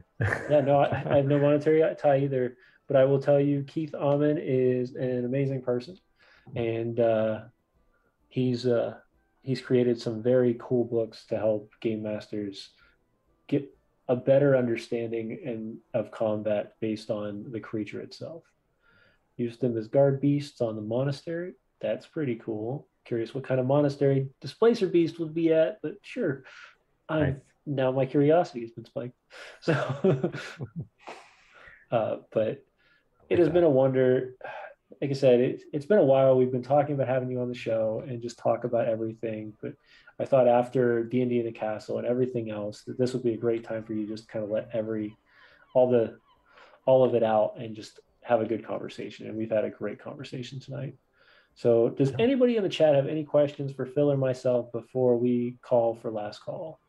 Yeah, no, I have no monetary tie either. But I will tell you, Keith Amon is an amazing person, and he's created some very cool books to help game masters get a better understanding of combat based on the creature itself. Used them as guard beasts on the monastery. That's pretty cool. Curious what kind of monastery Displacer Beast would be at, but sure. Nice. Now my curiosity has been spiked. So, but it has been a wonder. Like I said, it's been a while. We've been talking about having you on the show and just talk about everything. But I thought after D&D in the Castle and everything else, that this would be a great time for you just to kind of let all of it out and just have a good conversation. And we've had a great conversation tonight. So does anybody in the chat have any questions for Phil or myself before we call for last call?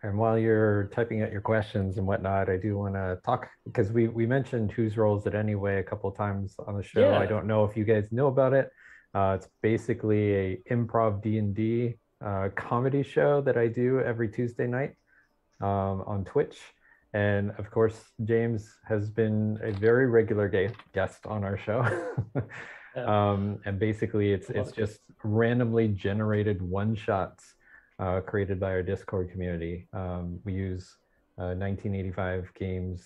And while you're typing out your questions and whatnot, I do want to talk, because we mentioned Whose Rolls It Anyway a couple of times on the show. Yeah. I don't know if you guys know about it. It's basically a improv D&D comedy show that I do every Tuesday night on Twitch. And of course, James has been a very regular guest on our show. And basically it's just randomly generated one-shots created by our Discord community. We use 1985 games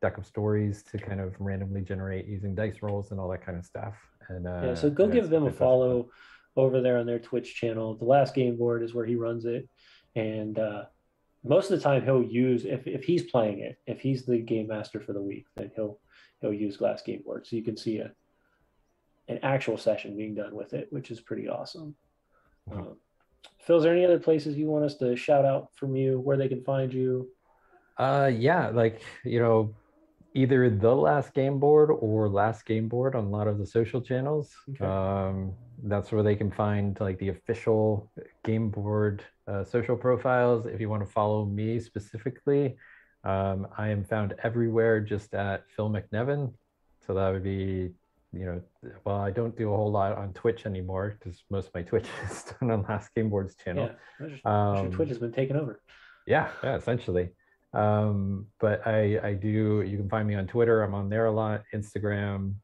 deck of stories to kind of randomly generate using dice rolls and all that kind of stuff. And so go give them a follow over there on their Twitch channel. The Last Game Board is where he runs it, and most of the time he'll use, if he's playing it, if he's the game master for the week, then he'll use Last Game Board, so you can see an actual session being done with it, which is pretty awesome. Phil, is there any other places you want us to shout out from you, where they can find you? Yeah, like, either the Last Game Board or Last Game Board on a lot of the social channels. Okay. That's where they can find like the official game board social profiles. If you want to follow me specifically, I am found everywhere just at Phil McNevin. So that would be, well, I don't do a whole lot on Twitch anymore because most of my Twitch is done on Last Game Board's channel. Yeah, Twitch has been taken over. Yeah, essentially. But I do, you can find me on Twitter. I'm on there a lot, Instagram,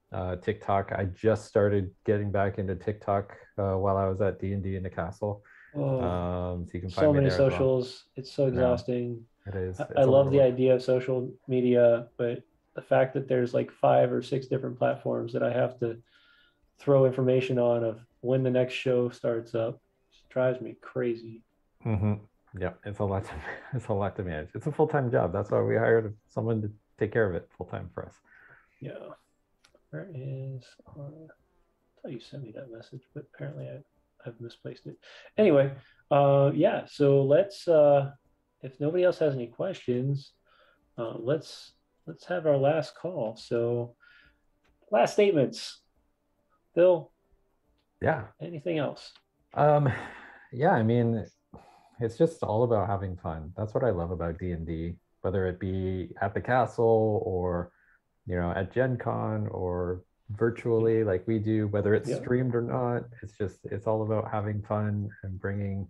TikTok. I just started getting back into TikTok while I was at D&D in the Castle. So you can find so me many there socials. as well. It's so exhausting. It is. I love the idea of social media, but the fact that there's like 5 or 6 different platforms that I have to throw information on of when the next show starts up drives me crazy. Mm-hmm. Yeah, it's a lot to manage. It's a full-time job. That's why we hired someone to take care of it full-time for us. Yeah. Where is I thought you sent me that message, but apparently I've misplaced it. Anyway, yeah, so let's if nobody else has any questions, let's have our last call. So last statements. Bill? Yeah. Anything else? Yeah, I mean, it's just all about having fun. That's what I love about D&D, whether it be at the castle or, at Gen Con or virtually like we do, whether it's streamed or not. It's all about having fun and bringing,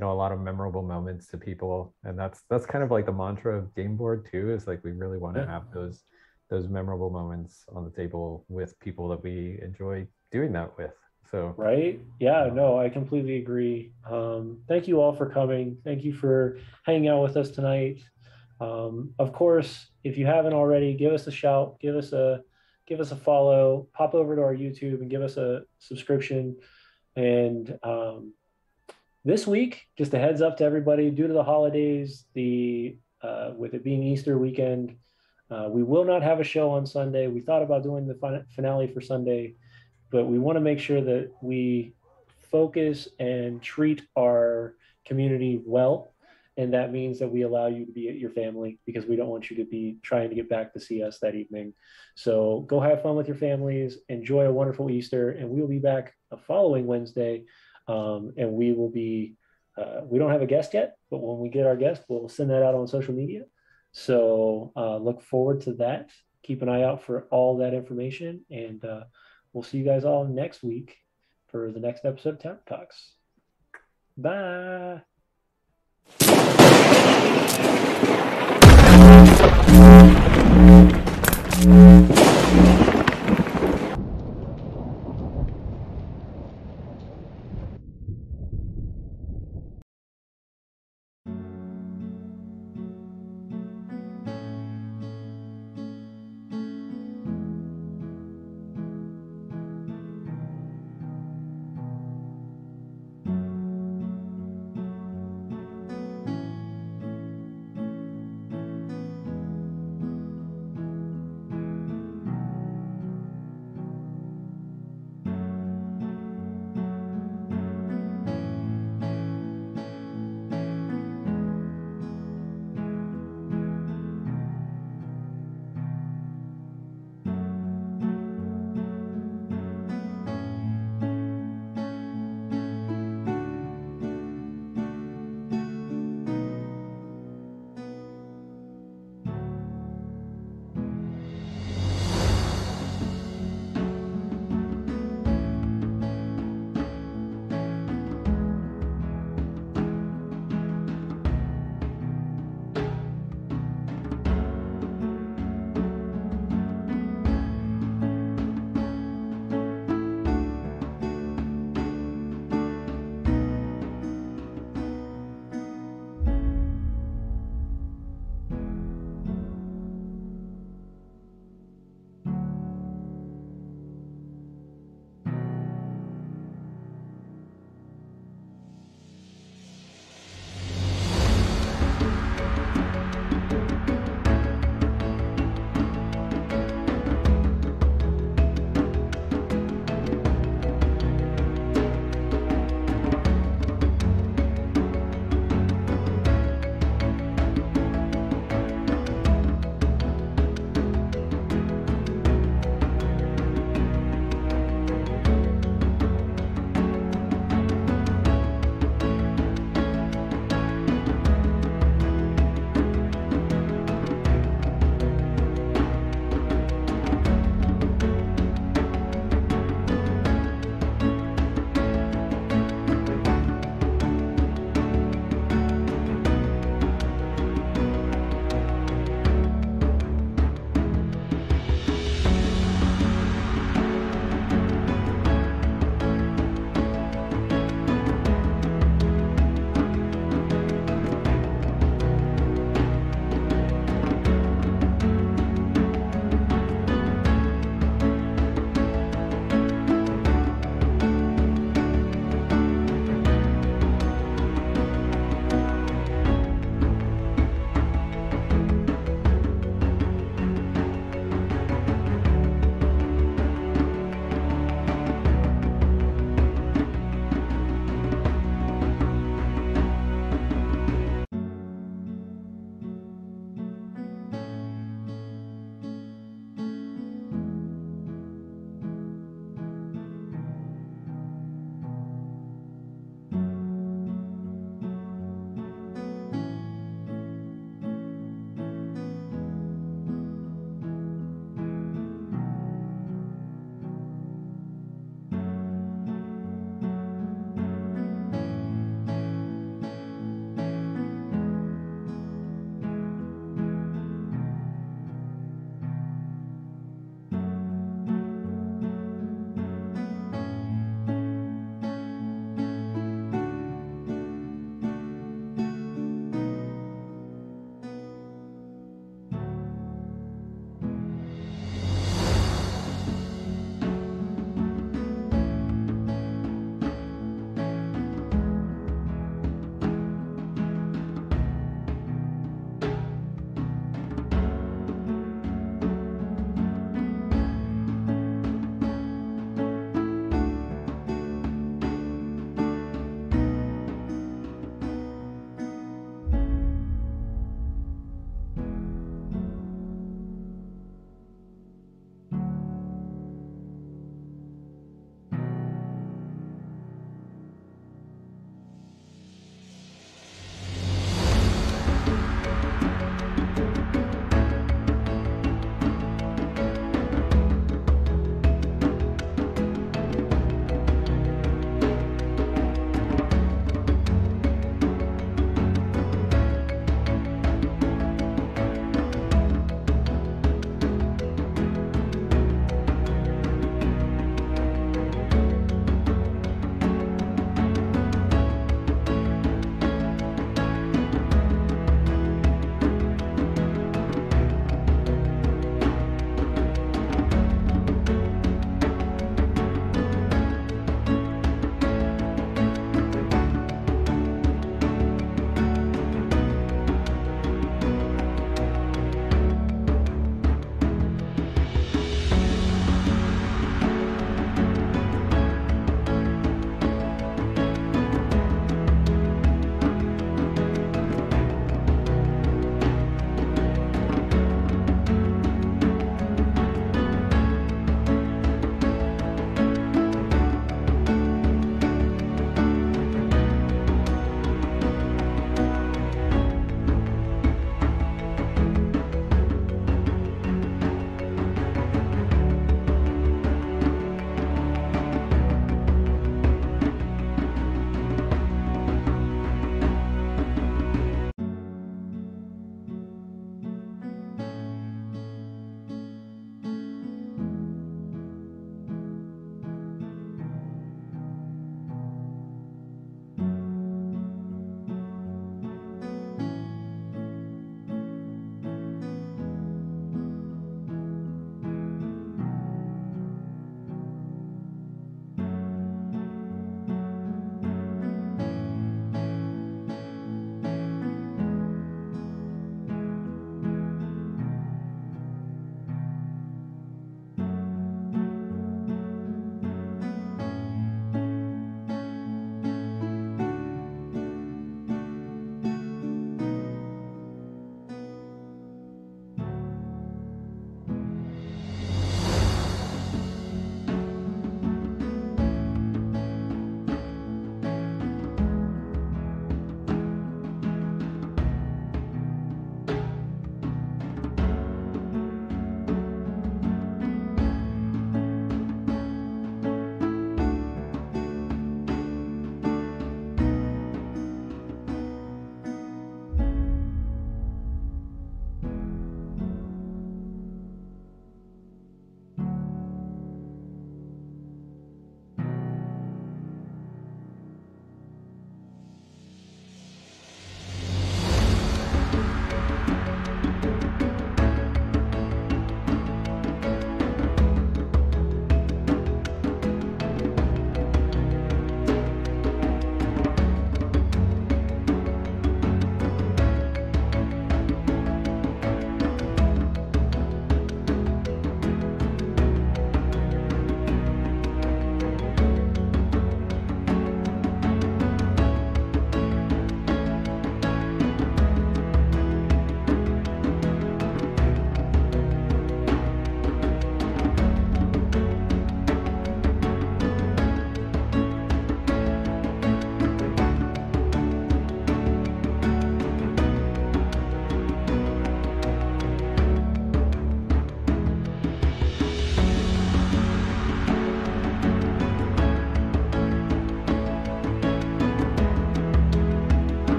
a lot of memorable moments to people. And that's kind of like the mantra of Game Board too, is like we really want to have those memorable moments on the table with people that we enjoy doing that with. So right, yeah, no, I completely agree. Thank you all for coming. Thank you for hanging out with us tonight. Of course, if you haven't already, give us a shout, give us a follow, pop over to our YouTube and give us a subscription. And this week, just a heads up to everybody, due to the holidays, with it being Easter weekend, we will not have a show on Sunday. We thought about doing the finale for Sunday, but we want to make sure that we focus and treat our community well. And that means that we allow you to be at your family, because we don't want you to be trying to get back to see us that evening. So go have fun with your families, enjoy a wonderful Easter, and we will be back the following Wednesday And we will be, we don't have a guest yet, but when we get our guest, we'll send that out on social media. So look forward to that. Keep an eye out for all that information. And we'll see you guys all next week for the next episode of Tavern Talks. Bye.